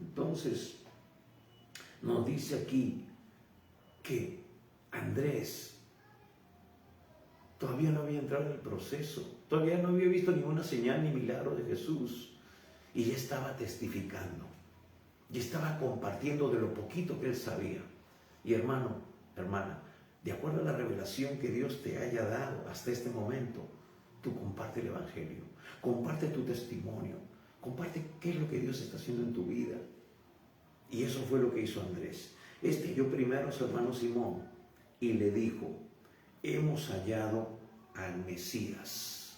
Entonces, nos dice aquí que Andrés todavía no había entrado en el proceso, todavía no había visto ninguna señal ni milagro de Jesús, y ya estaba testificando, ya estaba compartiendo de lo poquito que él sabía. Y hermano, hermana, de acuerdo a la revelación que Dios te haya dado hasta este momento, tú comparte el Evangelio, comparte tu testimonio, comparte qué es lo que Dios está haciendo en tu vida. Y eso fue lo que hizo Andrés. Halló primero a su hermano Simón y le dijo: hemos hallado al Mesías,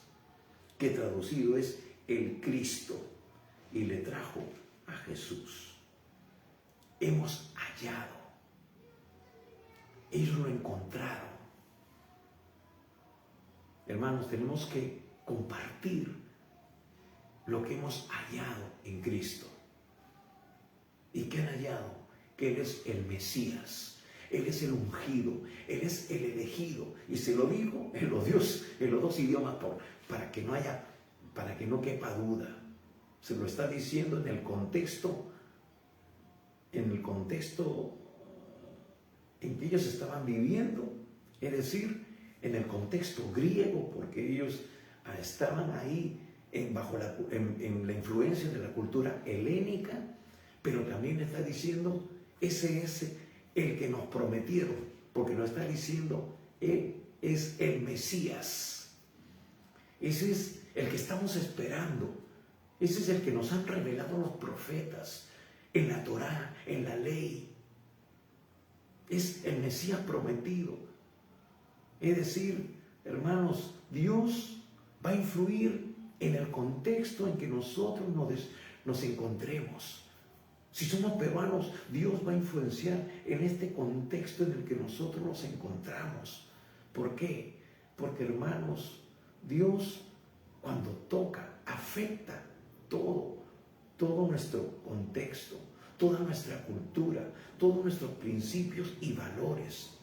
que traducido es el Cristo, y le trajo a Jesús. Hemos hallado. Ellos lo encontraron. Hermanos, tenemos que compartir lo que hemos hallado en Cristo. ¿Y qué han hallado? Que Él es el Mesías, Él es el ungido, Él es el elegido. Y se lo digo en los dos idiomas para que no quepa duda. Se lo está diciendo en el contexto en que ellos estaban viviendo, es decir, en el contexto griego, porque ellos estaban ahí en la influencia de la cultura helénica, pero también está diciendo, ese es el que nos prometieron, porque nos está diciendo, Él es el Mesías. Ese es el que estamos esperando, ese es el que nos han revelado los profetas, en la Torá, en la ley. Es el Mesías prometido. Es decir, hermanos, Dios va a influir en el contexto en que nosotros nos encontremos. Si somos peruanos, Dios va a influenciar en este contexto en el que nosotros nos encontramos. ¿Por qué? Porque, hermanos, Dios cuando toca, afecta todo nuestro contexto, toda nuestra cultura, todos nuestros principios y valores.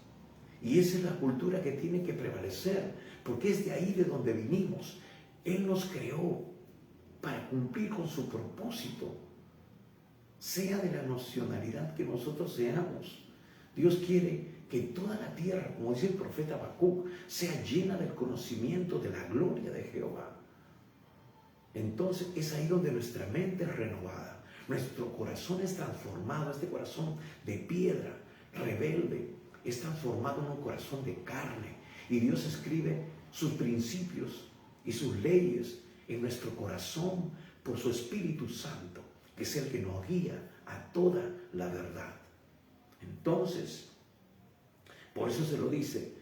Y esa es la cultura que tiene que prevalecer, porque es de ahí de donde vinimos. Él nos creó para cumplir con su propósito, sea de la nacionalidad que nosotros seamos. Dios quiere que toda la tierra, como dice el profeta Habacuc, sea llena del conocimiento de la gloria de Jehová. Entonces es ahí donde nuestra mente es renovada, nuestro corazón es transformado. Este corazón de piedra, rebelde, es transformado en un corazón de carne, y Dios escribe sus principios y sus leyes en nuestro corazón por su Espíritu Santo, que es el que nos guía a toda la verdad. Entonces, por eso se lo dice,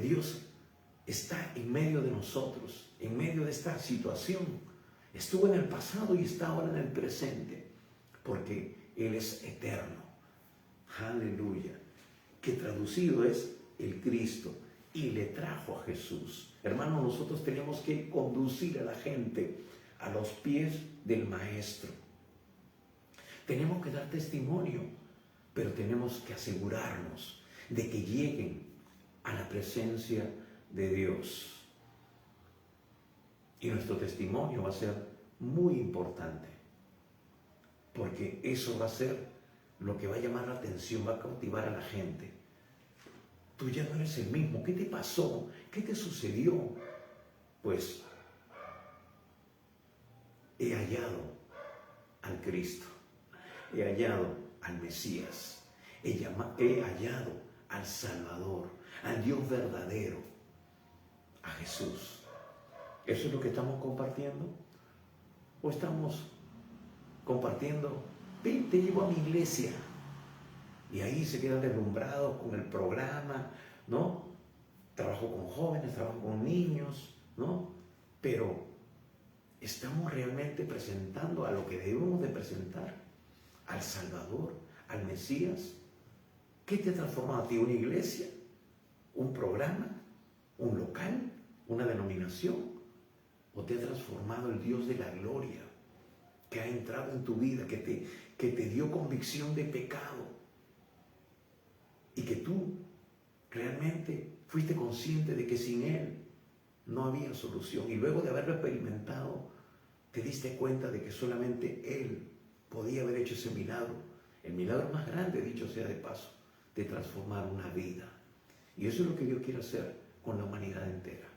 Dios está en medio de nosotros, en medio de esta situación. Estuvo en el pasado y está ahora en el presente, porque Él es eterno. Aleluya. Que traducido es el Cristo, y le trajo a Jesús. Hermanos, nosotros tenemos que conducir a la gente a los pies del Maestro. Tenemos que dar testimonio, pero tenemos que asegurarnos de que lleguen a la presencia de Dios. Y nuestro testimonio va a ser muy importante, porque eso va a ser lo que va a llamar la atención, va a cautivar a la gente. Tú ya no eres el mismo. ¿Qué te pasó? ¿Qué te sucedió? Pues he hallado al Cristo, he hallado al Mesías, he hallado al Salvador, al Dios verdadero, a Jesús. ¿Eso es lo que estamos compartiendo? ¿O estamos compartiendo, ven, te llevo a mi iglesia? Y ahí se quedan deslumbrados con el programa, ¿no? Trabajo con jóvenes, trabajo con niños, ¿no? Pero estamos realmente presentando a lo que debemos de presentar, al Salvador, al Mesías. ¿Qué te ha transformado a ti? ¿Una iglesia? ¿Un programa? ¿Un local? ¿Una denominación? o te ha transformado el Dios de la gloria, que ha entrado en tu vida, que te dio convicción de pecado y que tú realmente fuiste consciente de que sin Él no había solución, y luego de haberlo experimentado te diste cuenta de que solamente Él podía haber hecho ese milagro, el milagro más grande, dicho sea de paso, de transformar una vida. Y eso es lo que Dios quiere hacer con la humanidad entera.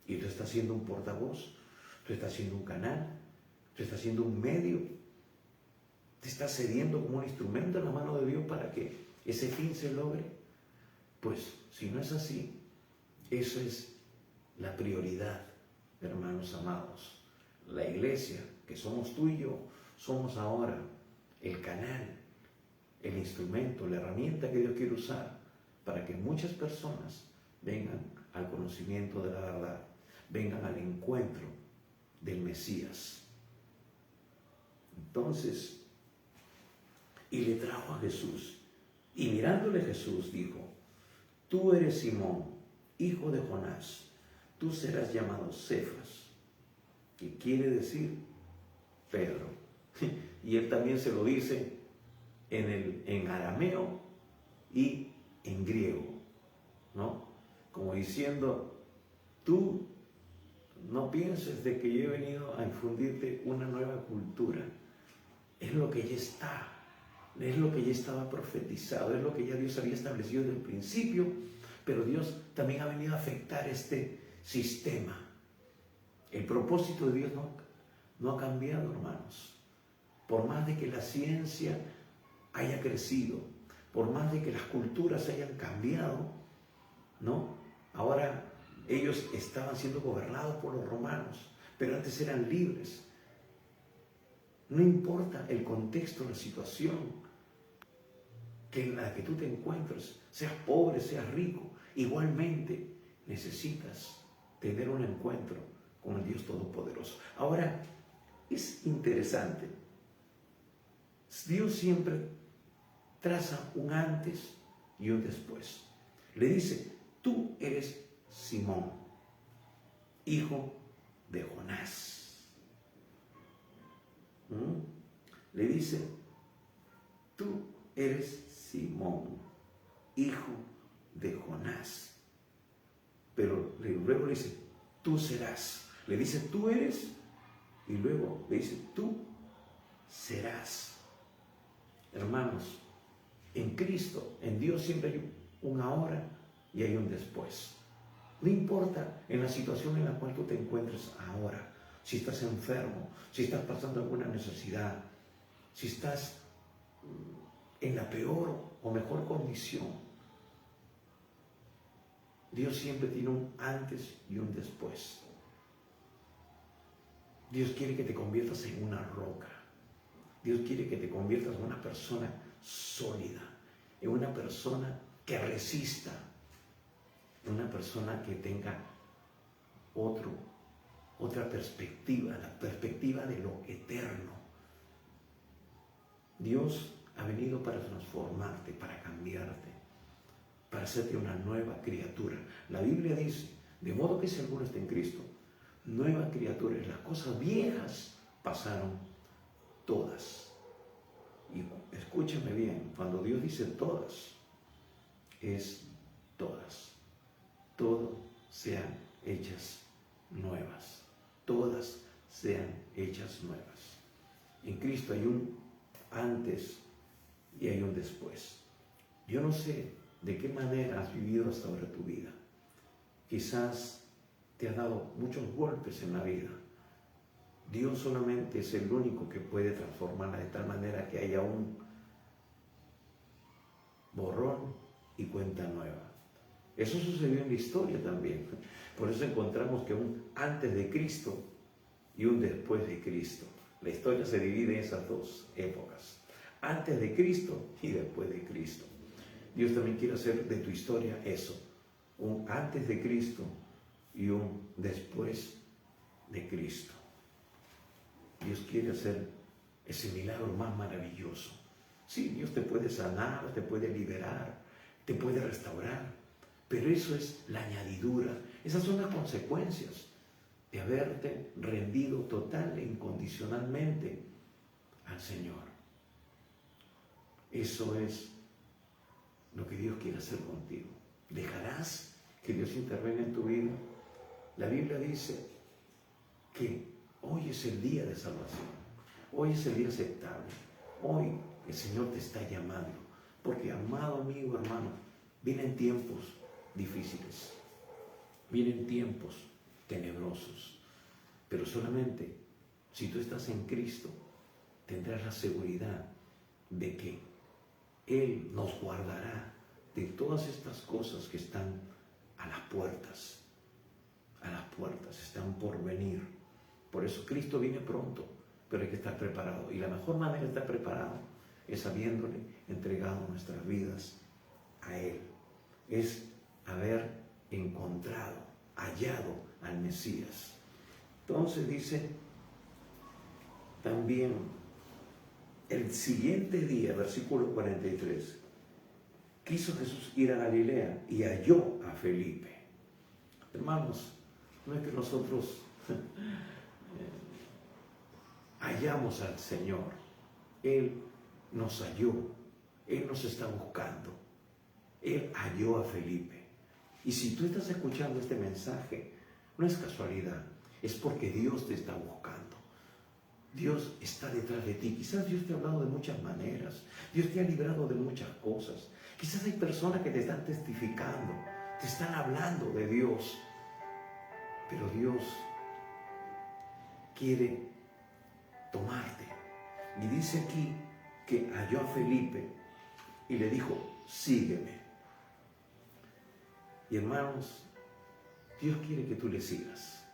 Y tú estás siendo un portavoz, tú estás siendo un canal, tú estás siendo un medio, te estás cediendo como un instrumento en la mano de Dios para que ese fin se logre. Pues si no es así, eso es la prioridad, hermanos amados. La iglesia, que somos tú y yo, somos ahora el canal, el instrumento, la herramienta que Dios quiere usar para que muchas personas vengan al conocimiento de la verdad, vengan al encuentro del Mesías. Entonces, y le trajo a Jesús, y mirándole Jesús dijo: tú eres Simón, hijo de Jonás, tú serás llamado Cefas, que quiere decir Pedro. Y él también se lo dice en arameo y en griego, ¿no? Como diciendo, tú no pienses de que yo he venido a infundirte una nueva cultura. Es lo que ya está, es lo que ya estaba profetizado, es lo que ya Dios había establecido desde el principio, pero Dios también ha venido a afectar este sistema. El propósito de Dios no ha cambiado, hermanos. Por más de que la ciencia haya crecido, por más de que las culturas hayan cambiado, ¿no? Ahora ellos estaban siendo gobernados por los romanos, pero antes eran libres. No importa el contexto, la situación en la que tú te encuentres, seas pobre, seas rico, igualmente necesitas tener un encuentro con el Dios Todopoderoso. Ahora, es interesante. Dios siempre traza un antes y un después. Le dice: tú eres Simón, hijo de Jonás. Le dice: tú eres Simón, hijo de Jonás. Pero luego le dice: tú serás. Le dice: tú eres, y luego le dice: tú serás. Hermanos, en Cristo, en Dios siempre hay un ahora y hay un después. No importa en la situación en la cual tú te encuentres ahora, si estás enfermo, si estás pasando alguna necesidad, si estás en la peor o mejor condición, Dios siempre tiene un antes y un después. Dios quiere que te conviertas en una roca. Dios quiere que te conviertas en una persona sólida, en una persona que resista, en una persona que tenga otra perspectiva, la perspectiva de lo eterno. Dios ha venido para transformarte, para cambiarte, para hacerte una nueva criatura. La Biblia dice: de modo que si alguno está en Cristo, nueva criatura, las cosas viejas pasaron todas. Y escúchame bien, cuando Dios dice todas, es todas. Todo sean hechas nuevas. Todas sean hechas nuevas. En Cristo hay un antes y hay un después. Yo no sé de qué manera has vivido hasta ahora tu vida. Quizás te ha dado muchos golpes en la vida. Dios solamente es el único que puede transformarla de tal manera que haya un borrón y cuenta nueva. Eso sucedió en la historia también. Por eso encontramos que un antes de Cristo y un después de Cristo. La historia se divide en esas dos épocas: antes de Cristo y después de Cristo. Dios también quiere hacer de tu historia eso: un antes de Cristo y un después de Cristo. Dios quiere hacer ese milagro más maravilloso. Sí, Dios te puede sanar, te puede liberar, te puede restaurar, pero eso es la añadidura. Esas son las consecuencias. de haberte rendido total e incondicionalmente al Señor. Eso es lo que Dios quiere hacer contigo. ¿Dejarás que Dios intervenga en tu vida? La Biblia dice que hoy es el día de salvación. Hoy es el día aceptable. Hoy el Señor te está llamando. Porque, amado amigo, hermano, vienen tiempos difíciles. Vienen tiempos tenebrosos. Pero solamente si tú estás en Cristo, tendrás la seguridad de que Él nos guardará de todas estas cosas que están a las puertas. A las puertas, están por venir. Por eso Cristo viene pronto, pero hay que estar preparado. Y la mejor manera de estar preparado es habiéndole entregado nuestras vidas a Él. Es haber encontrado, hallado al Mesías. Entonces dice también el siguiente día, versículo 43, quiso Jesús ir a Galilea y halló a Felipe. Hermanos, no es que nosotros hallamos al Señor. Él nos halló. Él nos está buscando. Él halló a Felipe. Y si tú estás escuchando este mensaje, no es casualidad, es porque Dios te está buscando. Dios está detrás de ti. Quizás Dios te ha hablado de muchas maneras. Dios te ha librado de muchas cosas. Quizás hay personas que te están testificando, te están hablando de Dios. Pero Dios quiere tomarte. Y dice aquí que halló a Felipe y le dijo, sígueme. Y hermanos, Dios quiere que tú le sigas.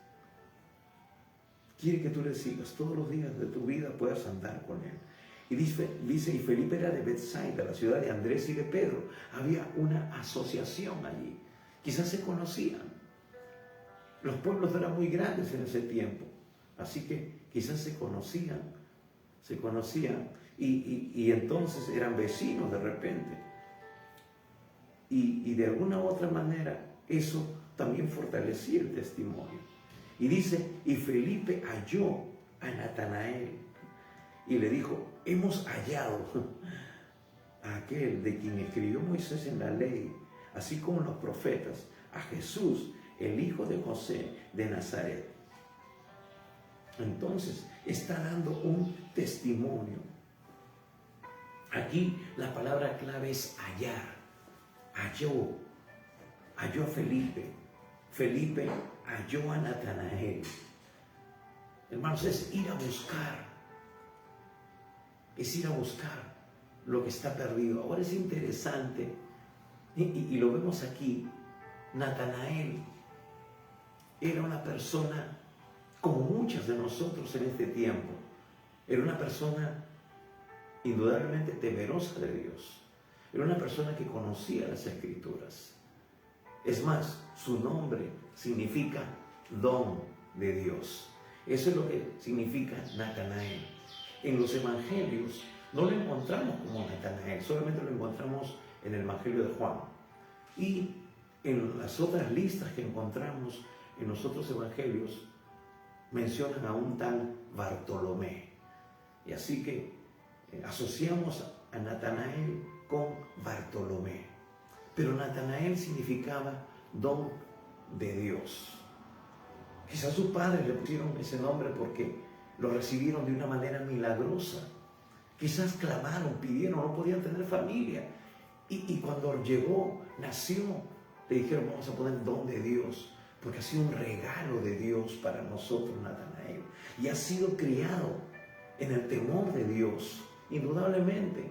Quiere que tú le sigas. Todos los días de tu vida puedas andar con Él. Y dice, y Felipe era de Bethsaida, la ciudad de Andrés y de Pedro. Había una asociación allí. Quizás se conocían. Los pueblos eran muy grandes en ese tiempo. Así que quizás se conocían. Y entonces eran vecinos de repente. Y de alguna u otra manera eso también fortalecía el testimonio. Y dice, y Felipe halló a Natanael y le dijo, hemos hallado a aquel de quien escribió Moisés en la ley, así como los profetas, a Jesús, el hijo de José de Nazaret. Entonces está dando un testimonio. Aquí la palabra clave es hallar. Halló a Felipe. Felipe halló a Natanael. Hermanos, es ir a buscar. Es ir a buscar lo que está perdido. Ahora es interesante, y lo vemos aquí, Natanael era una persona como muchas de nosotros en este tiempo. Era una persona indudablemente temerosa de Dios. Era una persona que conocía las Escrituras. Es más, su nombre significa don de Dios. Eso es lo que significa Natanael. En los evangelios no lo encontramos como Natanael, solamente lo encontramos en el Evangelio de Juan. Y en las otras listas que encontramos en los otros evangelios mencionan a un tal Bartolomé. Y así que asociamos a Natanael con Bartolomé. Pero Natanael significaba don de Dios. Quizás sus padres le pusieron ese nombre porque lo recibieron de una manera milagrosa. Quizás clamaron, pidieron, no podían tener familia. Y cuando llegó, nació, le dijeron, vamos a poner don de Dios, porque ha sido un regalo de Dios para nosotros, Natanael. Y ha sido criado en el temor de Dios, indudablemente,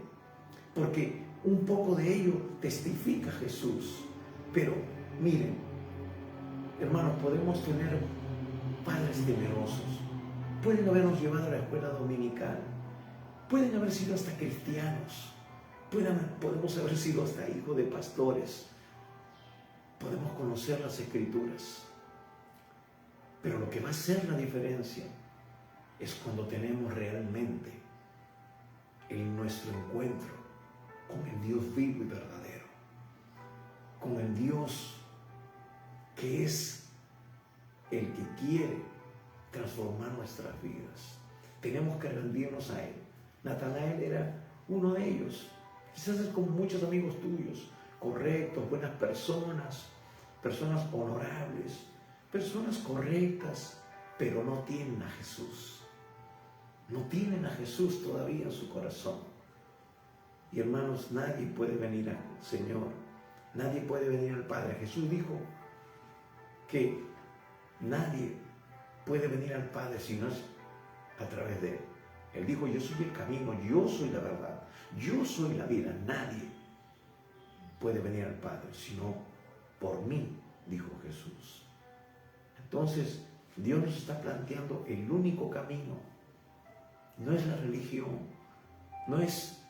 porque un poco de ello testifica Jesús. Pero miren, hermanos, podemos tener padres temerosos. Pueden habernos llevado a la escuela dominical. Pueden haber sido hasta cristianos. Podemos haber sido hasta hijos de pastores. Podemos conocer las Escrituras. Pero lo que va a hacer la diferencia es cuando tenemos realmente nuestro encuentro con el Dios vivo y verdadero. Con el Dios que es el que quiere transformar nuestras vidas. Tenemos que rendirnos a Él. Natanael era uno de ellos. Quizás es como muchos amigos tuyos, correctos, buenas personas, personas honorables, personas correctas, pero no tienen a Jesús. No tienen a Jesús todavía en su corazón. Y hermanos, nadie puede venir al Señor, nadie puede venir al Padre. Jesús dijo que nadie puede venir al Padre si no es a través de Él. Él dijo, yo soy el camino, yo soy la verdad, yo soy la vida. Nadie puede venir al Padre sino por mí, dijo Jesús. Entonces, Dios nos está planteando el único camino. No es la religión, no es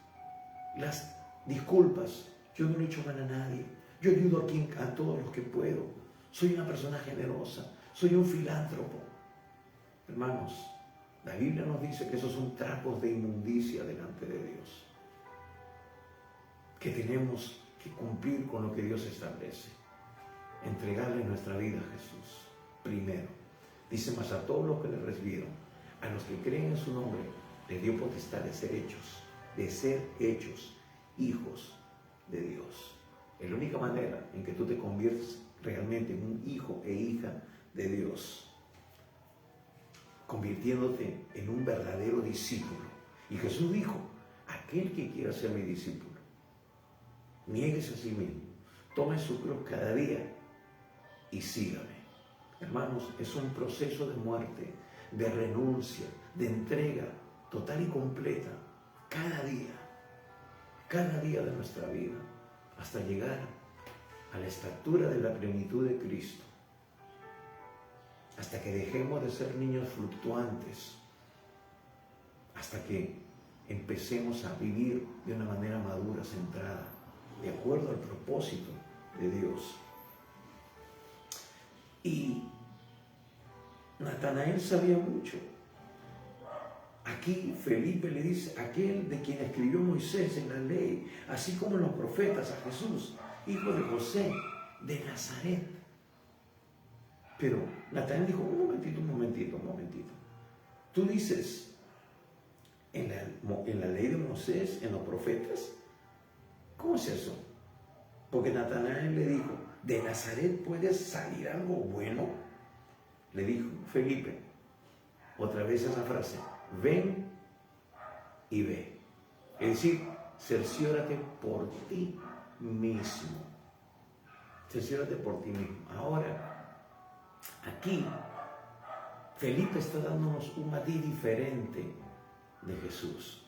las disculpas. Yo no le he hecho mal a nadie, yo ayudo a todos los que puedo, soy una persona generosa, soy un filántropo. Hermanos, la Biblia nos dice que esos son trapos de inmundicia delante de Dios, que tenemos que cumplir con lo que Dios establece, entregarle nuestra vida a Jesús primero. Dice, mas a todos los que le recibieron, a los que creen en su nombre, le dio potestad de ser hechos hijos de Dios. Es la única manera en que tú te conviertes realmente en un hijo e hija de Dios, convirtiéndote en un verdadero discípulo. Y Jesús dijo, aquel que quiera ser mi discípulo, niéguese a sí mismo, tome su cruz cada día y sígame. Hermanos, es un proceso de muerte, de renuncia, de entrega total y completa, cada día de nuestra vida, hasta llegar a la estatura de la plenitud de Cristo, hasta que dejemos de ser niños fluctuantes, hasta que empecemos a vivir de una manera madura, centrada, de acuerdo al propósito de Dios. Y Natanael sabía mucho. Aquí Felipe le dice, aquel de quien escribió Moisés en la ley, así como los profetas, a Jesús, hijo de José, de Nazaret. Pero Natanael dijo, un momentito. Tú dices, en la ley de Moisés, en los profetas, ¿cómo es eso? Porque Natanael le dijo, ¿de Nazaret puede salir algo bueno? Le dijo Felipe, otra vez esa frase, ven y ve. Es decir, cerciórate por ti mismo. Cerciórate por ti mismo. Ahora, aquí, Felipe está dándonos un matiz diferente de Jesús.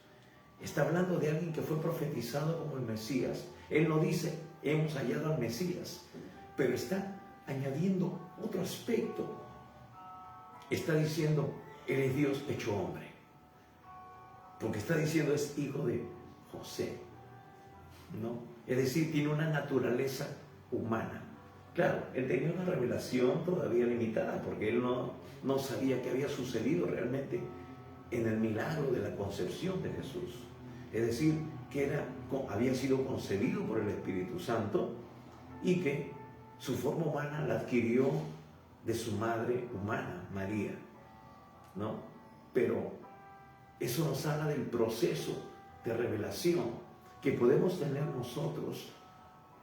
Está hablando de alguien que fue profetizado como el Mesías. Él no dice, hemos hallado al Mesías, pero está añadiendo otro aspecto. Está diciendo, Él es Dios hecho hombre. Porque está diciendo, es hijo de José, ¿no? Es decir, tiene una naturaleza humana. Claro, él tenía una revelación todavía limitada, porque él no sabía qué había sucedido realmente en el milagro de la concepción de Jesús. Es decir, que había sido concebido por el Espíritu Santo y que su forma humana la adquirió de su madre humana, María, ¿no? Pero eso nos habla del proceso de revelación que podemos tener nosotros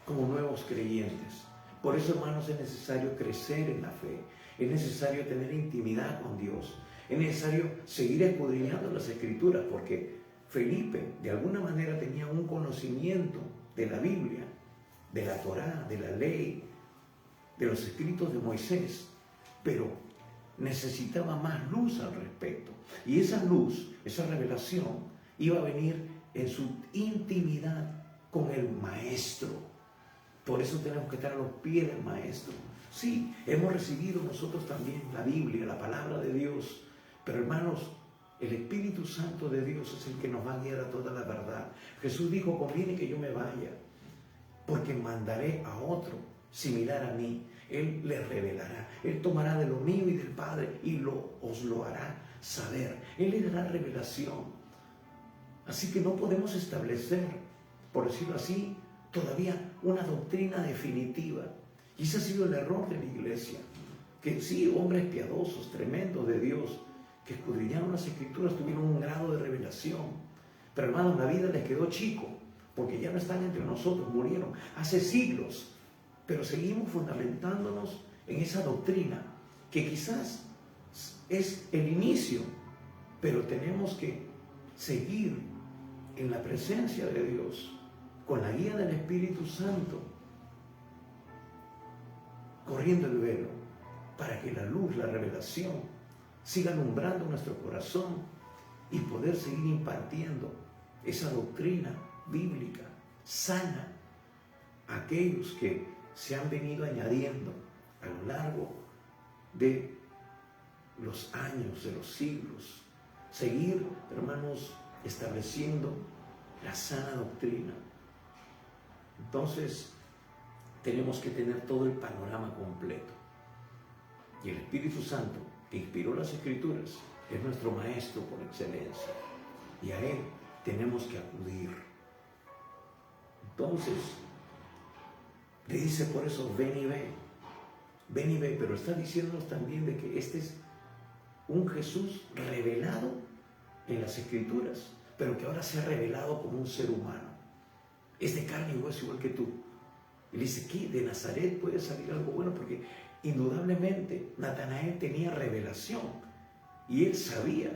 como nuevos creyentes. Por eso, hermanos, es necesario crecer en la fe, es necesario tener intimidad con Dios, es necesario seguir escudriñando las Escrituras, porque Felipe de alguna manera tenía un conocimiento de la Biblia, de la Torá, de la ley, de los escritos de Moisés, pero necesitaba más luz al respecto. Y esa luz, esa revelación, iba a venir en su intimidad con el Maestro. Por eso tenemos que estar a los pies del Maestro. Sí, hemos recibido nosotros también la Biblia, la palabra de Dios, pero hermanos, el Espíritu Santo de Dios es el que nos va a guiar a toda la verdad. Jesús dijo, conviene que yo me vaya, porque mandaré a otro similar a mí. Él les revelará, Él tomará de lo mío y del Padre y os lo hará saber. Él les dará revelación. Así que no podemos establecer, por decirlo así, todavía una doctrina definitiva. Y ese ha sido el error de la iglesia. que sí, hombres piadosos, tremendos de Dios, que escudriñaron las Escrituras, tuvieron un grado de revelación. Pero hermanos, la vida les quedó chico, porque ya no están entre nosotros, murieron hace siglos. Pero seguimos fundamentándonos en esa doctrina, que quizás es el inicio, pero tenemos que seguir en la presencia de Dios, con la guía del Espíritu Santo, corriendo el velo, para que la luz, la revelación, siga alumbrando nuestro corazón y poder seguir impartiendo esa doctrina bíblica sana a aquellos que se han venido añadiendo a lo largo de los años, de los siglos. Seguir, hermanos, estableciendo la sana doctrina. Entonces, tenemos que tener todo el panorama completo. Y el Espíritu Santo, que inspiró las Escrituras, es nuestro maestro por excelencia. Y a Él tenemos que acudir. Entonces, le dice por eso, ven y ve. Ven y ve, pero está diciéndonos también de que este es un Jesús revelado en las Escrituras, pero que ahora se ha revelado como un ser humano. Es de carne y hueso igual que tú. Y dice, ¿qué? De Nazaret puede salir algo bueno, porque indudablemente Natanael tenía revelación y él sabía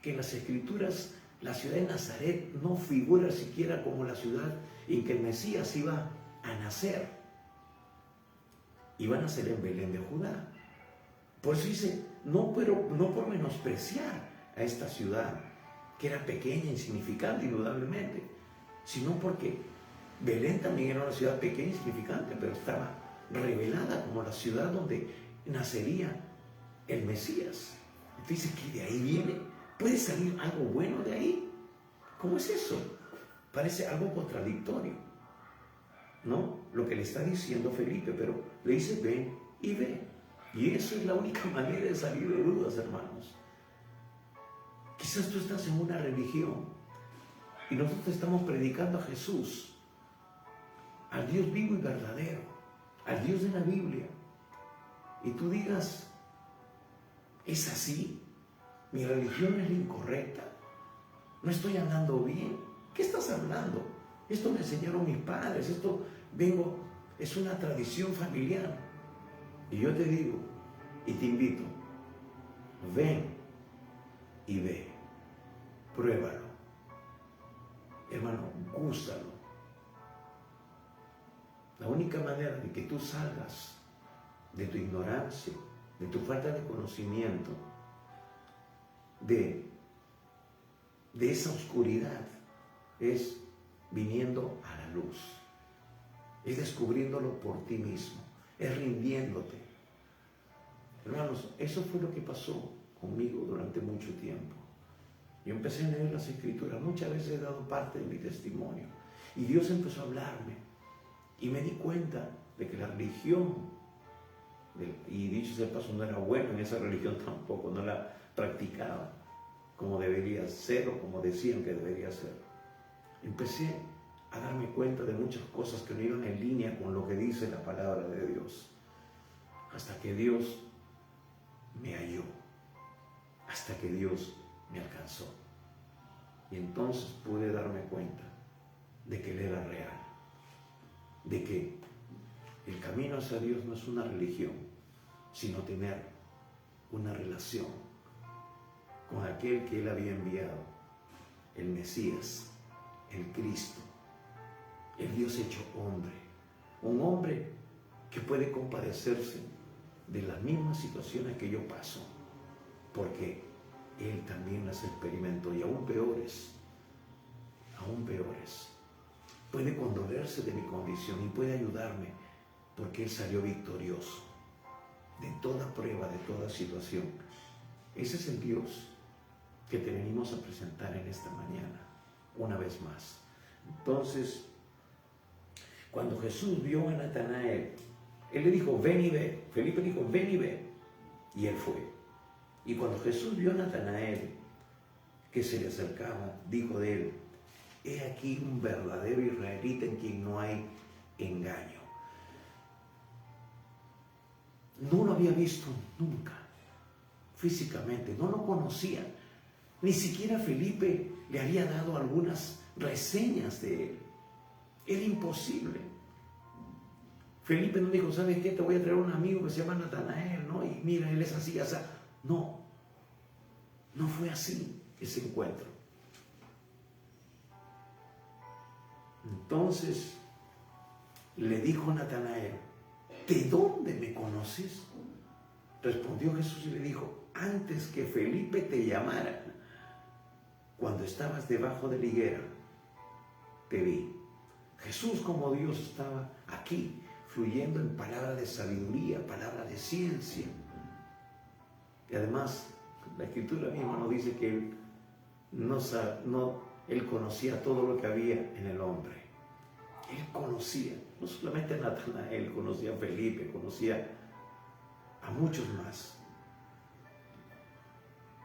que en las Escrituras la ciudad de Nazaret no figura siquiera como la ciudad en que el Mesías iba a nacer. Iba a nacer en Belén de Judá. Por eso dice, no por menospreciar a esta ciudad, que era pequeña, insignificante, indudablemente, sino porque Belén también era una ciudad pequeña, insignificante, pero estaba revelada como la ciudad donde nacería el Mesías. Entonces dice que de ahí viene, puede salir algo bueno de ahí. ¿Cómo es eso? Parece algo contradictorio, ¿no? Lo que le está diciendo Felipe, pero le dice ven y ve. Y eso es la única manera de salir de dudas, hermanos. Quizás tú estás en una religión y nosotros estamos predicando a Jesús, al Dios vivo y verdadero, al Dios de la Biblia. Y tú digas, ¿es así? ¿Mi religión es la incorrecta? ¿No estoy andando bien? ¿Qué estás hablando? Esto me enseñaron mis padres, es una tradición familiar. Y yo te digo, y te invito, ven y ve, pruébalo. Hermano, gústalo. La única manera de que tú salgas de tu ignorancia, de tu falta de conocimiento, de esa oscuridad, es viniendo a la luz, es descubriéndolo por ti mismo, es rindiéndote. Hermanos, eso fue lo que pasó conmigo durante mucho tiempo. Yo empecé a leer las Escrituras, muchas veces he dado parte de mi testimonio, y Dios empezó a hablarme, y me di cuenta de que la religión, y dicho sea de paso, no era bueno en esa religión tampoco, no la practicaba como debería ser o como decían que debería ser. Empecé a darme cuenta de muchas cosas que no iban en línea con lo que dice la palabra de Dios, hasta que Dios me halló, hasta que Dios me alcanzó. Y entonces pude darme cuenta de que Él era real, de que el camino hacia Dios no es una religión, sino tener una relación con aquel que Él había enviado, el Mesías, el Cristo, el Dios hecho hombre, un hombre que puede compadecerse de las mismas situaciones que yo paso, porque Él también las experimentó, y aún peores, puede condolerse de mi condición y puede ayudarme, porque Él salió victorioso de toda prueba, de toda situación. Ese es el Dios que te venimos a presentar en esta mañana, una vez más. Entonces, cuando Jesús vio a Natanael, Él le dijo, ven y ve. Felipe dijo, ven y ve. Y él fue. Y cuando Jesús vio a Natanael, que se le acercaba, dijo de él, he aquí un verdadero israelita en quien no hay engaño. no lo había visto nunca, físicamente, no lo conocía. Ni siquiera Felipe le había dado algunas reseñas de él. Era imposible. Felipe no dijo, ¿sabes qué? Te voy a traer un amigo que se llama Natanael, ¿no? Y mira, él es así, así. No, no fue así ese encuentro. Entonces le dijo Natanael, ¿de dónde me conoces? Respondió Jesús y le dijo, antes que Felipe te llamara, cuando estabas debajo de la higuera, te vi. Jesús como Dios estaba aquí, fluyendo en palabra de sabiduría, palabra de ciencia. Y además, la Escritura misma nos dice que él conocía todo lo que había en el hombre. Él conocía, no solamente a Natanael, conocía a Felipe, conocía a muchos más.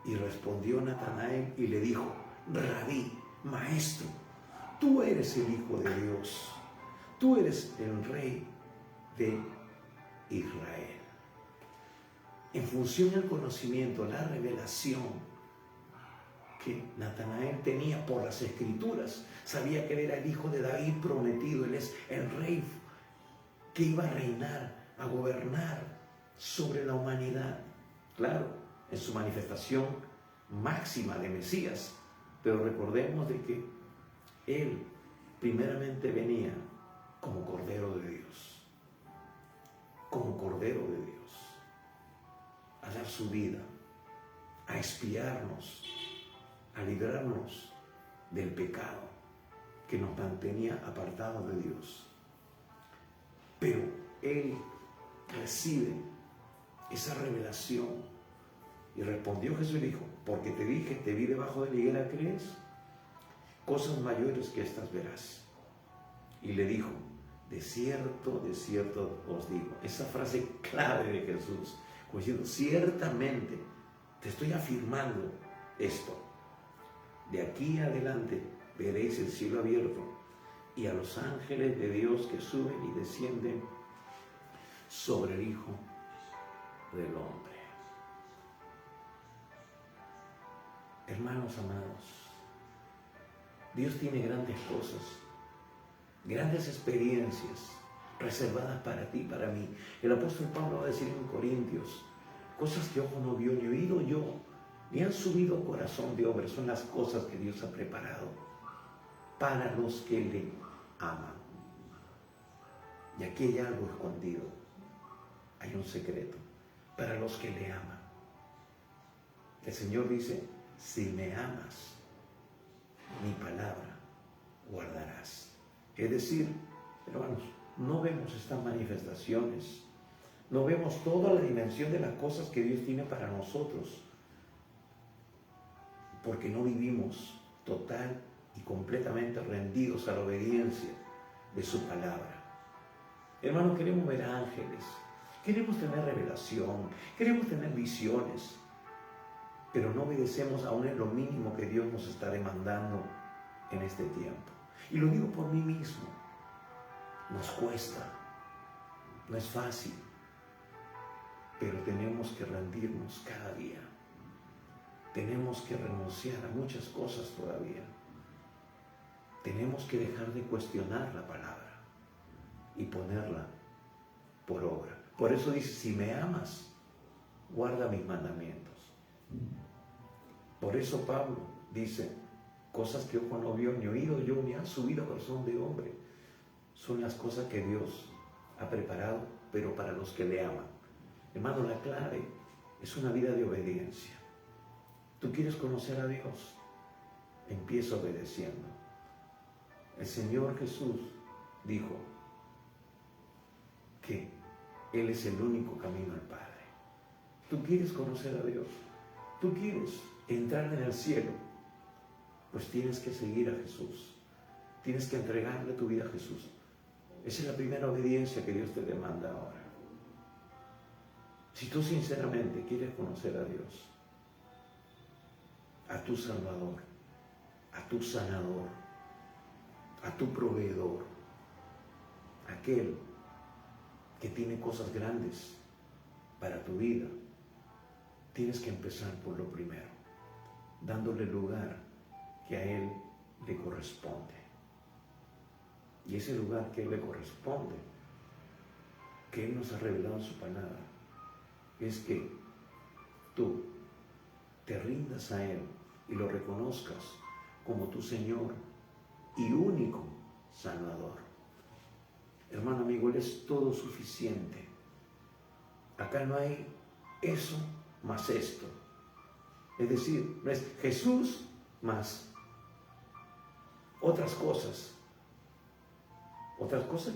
Y respondió Natanael y le dijo, Rabí, maestro, tú eres el Hijo de Dios, tú eres el Rey de Israel. En función al conocimiento, la revelación que Natanael tenía por las Escrituras, sabía que él era el hijo de David prometido, él es el rey que iba a reinar, a gobernar sobre la humanidad. Claro, en su manifestación máxima de Mesías, pero recordemos de que él primeramente venía como Cordero de Dios, como Cordero de Dios, a dar su vida, a expiarnos, a librarnos del pecado que nos mantenía apartados de Dios. Pero él recibe esa revelación y respondió Jesús y dijo, porque te dije, te vi debajo de la higuera, ¿crees? Cosas mayores que estas verás. Y le dijo, de cierto os digo. Esa frase clave de Jesús, como diciendo, ciertamente te estoy afirmando esto. De aquí adelante veréis el cielo abierto y a los ángeles de Dios que suben y descienden sobre el Hijo del Hombre. Hermanos amados, Dios tiene grandes cosas, grandes experiencias reservadas para ti, para mí. El apóstol Pablo va a decir en Corintios, cosas que ojo no vio ni oído yo, ni han subido al corazón de hombre, son las cosas que Dios ha preparado para los que le aman. Y aquí hay algo escondido, hay un secreto, para los que le aman. El Señor dice, si me amas, mi palabra guardarás. Es decir, hermanos, no vemos estas manifestaciones, no vemos toda la dimensión de las cosas que Dios tiene para nosotros, porque no vivimos total y completamente rendidos a la obediencia de su palabra. Hermanos, queremos ver ángeles, queremos tener revelación, queremos tener visiones, pero no obedecemos aún en lo mínimo que Dios nos está demandando en este tiempo. Y lo digo por mí mismo, nos cuesta, no es fácil, pero tenemos que rendirnos cada día. Tenemos que renunciar a muchas cosas todavía. Tenemos que dejar de cuestionar la palabra y ponerla por obra. Por eso dice, si me amas, guarda mis mandamientos. Por eso Pablo dice, cosas que ojo no vio, ni oído yo, ni han subido a corazón de hombre, son las cosas que Dios ha preparado, pero para los que le aman. Hermano, la clave es una vida de obediencia. ¿Tú quieres conocer a Dios? Empieza obedeciendo. El Señor Jesús dijo que Él es el único camino al Padre. ¿Tú quieres conocer a Dios? ¿Tú quieres entrar en el cielo? Pues tienes que seguir a Jesús. Tienes que entregarle tu vida a Jesús. Esa es la primera obediencia que Dios te demanda ahora. Si tú sinceramente quieres conocer a Dios, a tu Salvador, a tu sanador, a tu proveedor, aquel que tiene cosas grandes para tu vida, tienes que empezar por lo primero, dándole lugar que a Él le corresponde. Y ese lugar que a Él le corresponde, que Él nos ha revelado en su palabra, es que tú te rindas a Él y lo reconozcas como tu Señor y único Salvador. Hermano, amigo, Él es todo suficiente. Acá no hay eso más esto. Es decir, no es Jesús más otras cosas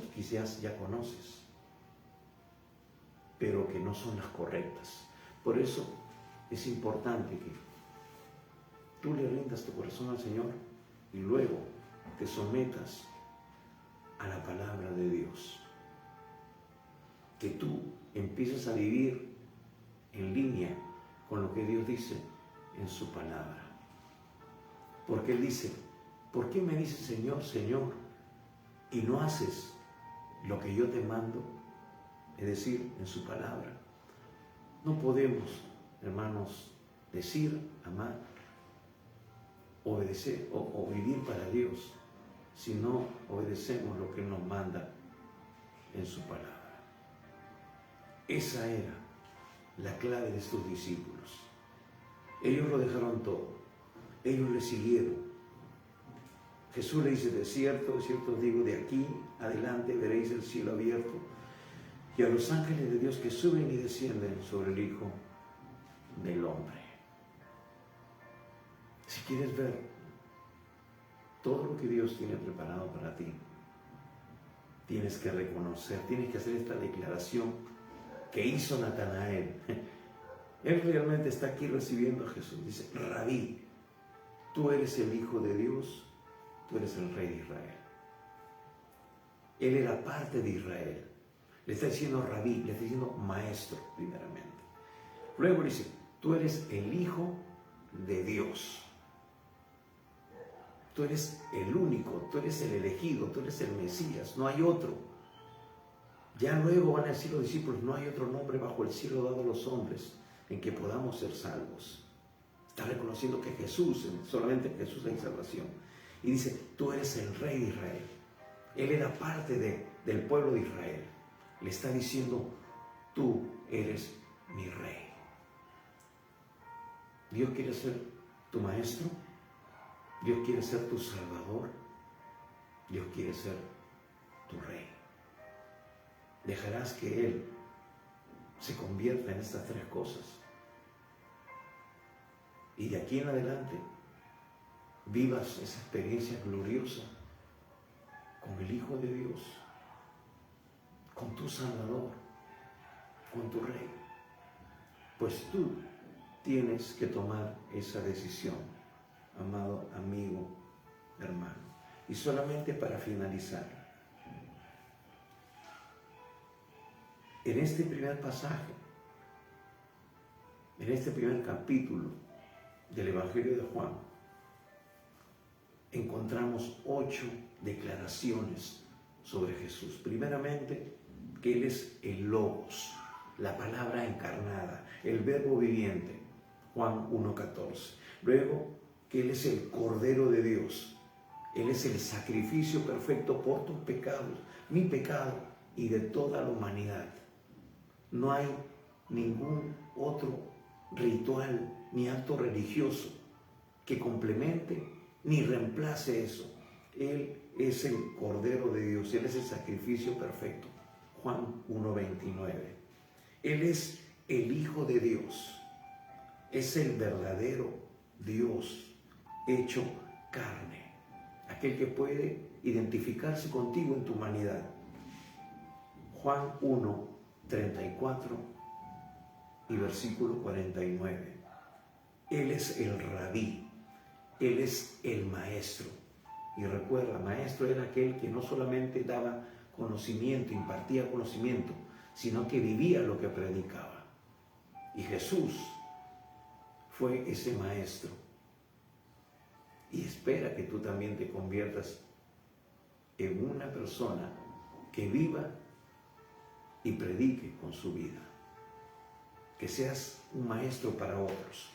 que quizás ya conoces, pero que no son las correctas. Por eso es importante que tú le rindas tu corazón al Señor y luego te sometas a la palabra de Dios. Que tú empieces a vivir en línea con lo que Dios dice en su palabra. Porque Él dice, ¿por qué me dices Señor, Señor, y no haces lo que yo te mando? Es decir, en su palabra. No podemos, hermanos, decir, amar, obedecer o vivir para Dios si no obedecemos lo que Él nos manda en su palabra. Esa era la clave de estos discípulos. Ellos lo dejaron todo. Ellos le siguieron. Jesús le dice, de cierto os digo, de aquí adelante veréis el cielo abierto y a los ángeles de Dios que suben y descienden sobre el Hijo del Hombre. Si quieres ver todo lo que Dios tiene preparado para ti, tienes que reconocer, tienes que hacer esta declaración que hizo Natanael. Él realmente está aquí recibiendo a Jesús. Dice, Rabí, tú eres el Hijo de Dios, tú eres el Rey de Israel. Él era parte de Israel. Le está diciendo Rabí, le está diciendo maestro, primeramente. Luego le dice, tú eres el Hijo de Dios. Tú eres el único, tú eres el elegido, tú eres el Mesías, no hay otro. Ya luego van a decir los discípulos, no hay otro nombre bajo el cielo dado a los hombres en que podamos ser salvos. Está reconociendo que Jesús, solamente en Jesús hay salvación. Y dice, tú eres el Rey de Israel. Él era parte del pueblo de Israel. Le está diciendo, tú eres mi Rey. Dios quiere ser tu maestro. Dios quiere ser tu Salvador. Dios quiere ser tu Rey. Dejarás que Él se convierta en estas tres cosas. Y de aquí en adelante vivas esa experiencia gloriosa con el Hijo de Dios, con tu Salvador, con tu Rey. Pues tú tienes que tomar esa decisión, amado amigo, hermano. Y solamente para finalizar, en este primer pasaje, en este primer capítulo del Evangelio de Juan, encontramos 8 declaraciones sobre Jesús. Primeramente, que Él es el Logos, la palabra encarnada, el verbo viviente, Juan 1:14. Luego, que Él es el Cordero de Dios. Él es el sacrificio perfecto por tus pecados, mi pecado y de toda la humanidad. No hay ningún otro ritual ni acto religioso que complemente ni reemplace eso. Él es el Cordero de Dios, Él es el sacrificio perfecto. Juan 1:29. Él es el Hijo de Dios, es el verdadero Dios hecho carne, aquel que puede identificarse contigo en tu humanidad. Juan 1:34 y versículo 49. Él es el Rabí, Él es el Maestro. Y recuerda, Maestro era aquel que no solamente daba conocimiento, impartía conocimiento, sino que vivía lo que predicaba. Y Jesús fue ese Maestro. Y espera que tú también te conviertas en una persona que viva y predique con su vida. que seas un maestro para otros.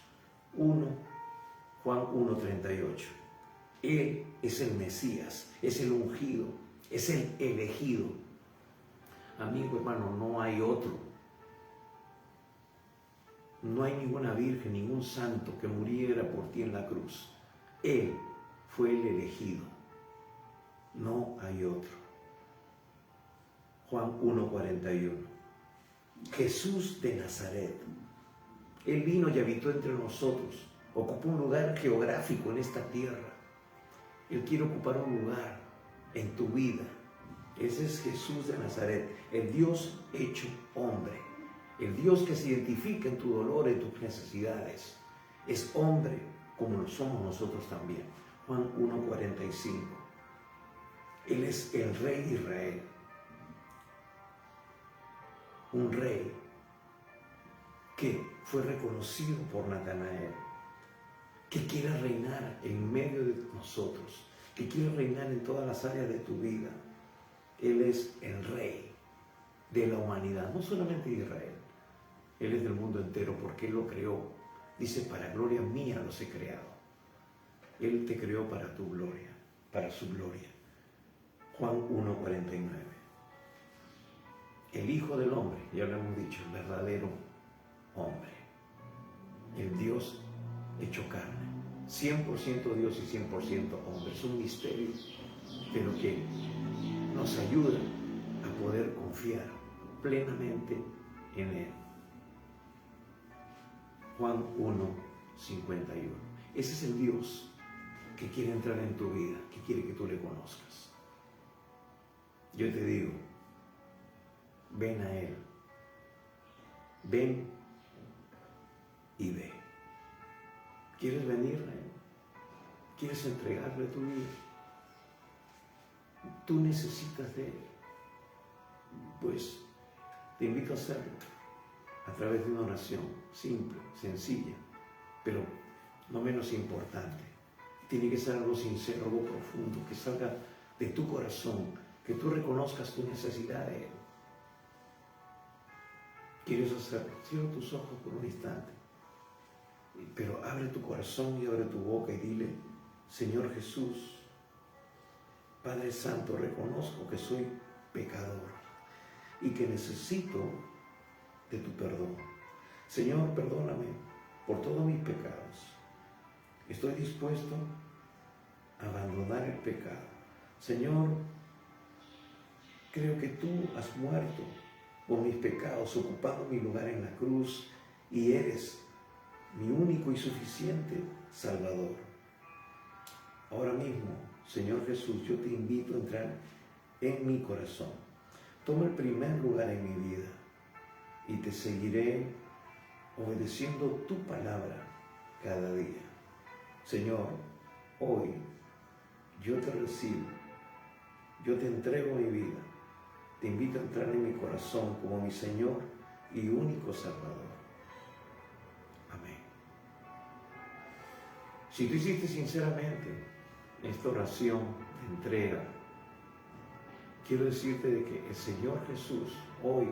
Juan 1:38. Él es el Mesías, es el ungido, es el elegido. Amigo, hermano, no hay otro. No hay ninguna virgen, ningún santo que muriera por ti en la cruz. Él fue el elegido. No hay otro. Juan 1:41. Jesús de Nazaret. Él vino y habitó entre nosotros. Ocupó un lugar geográfico en esta tierra. Él quiere ocupar un lugar en tu vida. Ese es Jesús de Nazaret, el Dios hecho hombre. El Dios que se identifica en tu dolor, en tus necesidades. Es hombre como lo somos nosotros también. Juan 1:45. Él es el Rey de Israel. Un rey que fue reconocido por Natanael, que quiere reinar en medio de nosotros, que quiere reinar en todas las áreas de tu vida. Él es el Rey de la humanidad, no solamente de Israel. Él es del mundo entero porque Él lo creó. Dice, para gloria mía los he creado. Él te creó para tu gloria, para su gloria. Juan 1:49. El Hijo del Hombre, ya lo hemos dicho, el verdadero hombre. El Dios hecho carne. 100% Dios y 100% hombre. Es un misterio, pero que nos ayuda a poder confiar plenamente en Él. Juan 1:51. Ese es el Dios que quiere entrar en tu vida, que quiere que tú le conozcas. Yo te digo, ven a Él. Ven y ve. ¿Quieres venir a Él? ¿Quieres entregarle tu vida? Tú necesitas de Él. Pues te invito a hacerlo a través de una oración simple, sencilla, pero no menos importante. Tiene que ser algo sincero, algo profundo, que salga de tu corazón, que tú reconozcas tu necesidad de Él. ¿Quieres hacerlo? Cierra tus ojos por un instante, pero abre tu corazón y abre tu boca y dile, Señor Jesús, Padre Santo, reconozco que soy pecador y que necesito de tu perdón. Señor, perdóname por todos mis pecados. Estoy dispuesto a abandonar el pecado. Señor, creo que tú has muerto por mis pecados, ocupando mi lugar en la cruz, y eres mi único y suficiente Salvador. Ahora mismo, Señor Jesús, yo te invito a entrar en mi corazón. Toma el primer lugar en mi vida y te seguiré obedeciendo tu palabra cada día. Señor, hoy yo te recibo, yo te entrego mi vida, te invito a entrar en mi corazón como mi Señor y único Salvador. Amén. Si tú hiciste sinceramente esta oración de entrega, quiero decirte de que el Señor Jesús hoy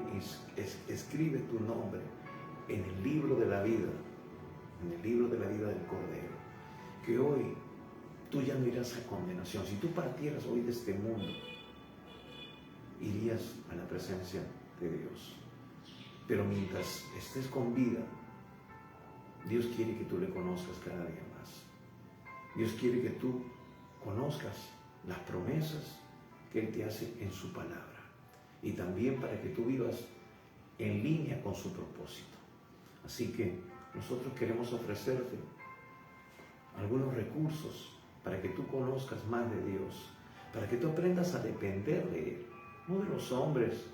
escribe tu nombre en el libro de la vida, en el libro de la vida del Cordero, que hoy tú ya no irás a condenación. Si tú partieras hoy de este mundo, irías a la presencia de Dios. Pero mientras estés con vida, Dios quiere que tú le conozcas cada día más. Dios quiere que tú conozcas las promesas que Él te hace en su palabra, y también para que tú vivas en línea con su propósito. Así que nosotros queremos ofrecerte algunos recursos para que tú conozcas más de Dios, para que tú aprendas a depender de Él, no de los hombres,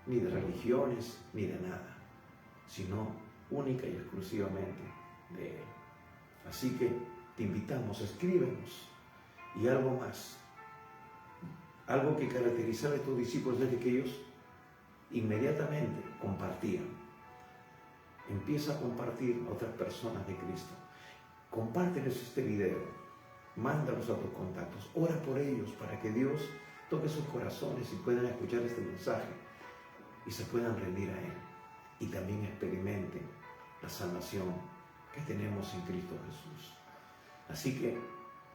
ni de religiones, ni de nada, sino única y exclusivamente de Él. Así que te invitamos, escríbenos. Y algo más, algo que caracterizaba a estos discípulos es de que ellos inmediatamente compartían. Empieza a compartir a otras personas de Cristo. Compárteles este video, mándalos a tus contactos, ora por ellos para que Dios toque sus corazones y puedan escuchar este mensaje y se puedan rendir a Él, y también experimenten la salvación que tenemos en Cristo Jesús. Así que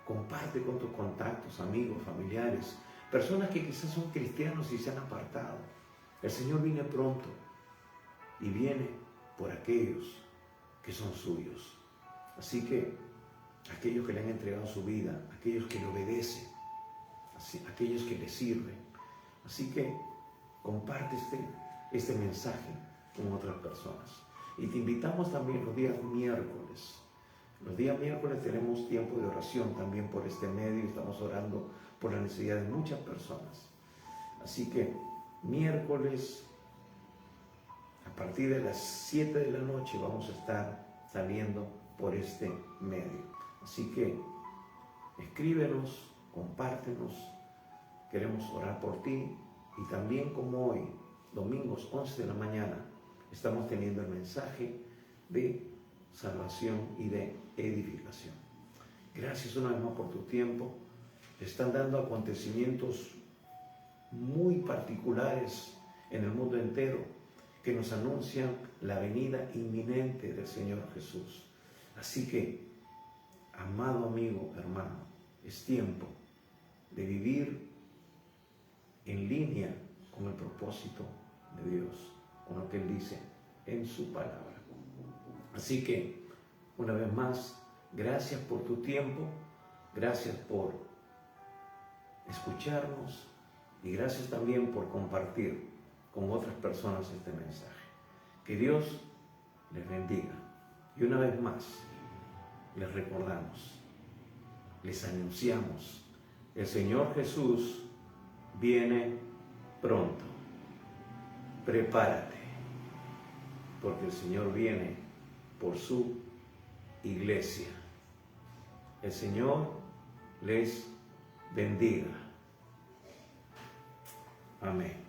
comparte con tus contactos, amigos, familiares, personas que quizás son cristianos y se han apartado. El Señor viene pronto y viene por aquellos que son suyos. Así que aquellos que le han entregado su vida, aquellos que le obedecen, aquellos que le sirven. Así que comparte este mensaje con otras personas. Y te invitamos también los días miércoles. Los días miércoles tenemos tiempo de oración también por este medio. Estamos orando por la necesidad de muchas personas. Así que miércoles, a partir de las 7 de la noche, vamos a estar saliendo por este medio. Así que escríbenos, compártenos. Queremos orar por ti. Y también como hoy, domingos 11 de la mañana, estamos teniendo el mensaje de salvación y de edificación. Gracias una vez más por tu tiempo. Están dando acontecimientos muy particulares en el mundo entero que nos anuncian la venida inminente del Señor Jesús. Así que, amado amigo, hermano, es tiempo de vivir en línea con el propósito de Dios, con lo que Él dice en su palabra. Así que, una vez más, gracias por tu tiempo, gracias por escucharnos y gracias también por compartir con otras personas este mensaje. Que Dios les bendiga. Y una vez más, les recordamos, les anunciamos, el Señor Jesús viene pronto. Prepárate, porque el Señor viene por su iglesia. El Señor les bendiga. Amén.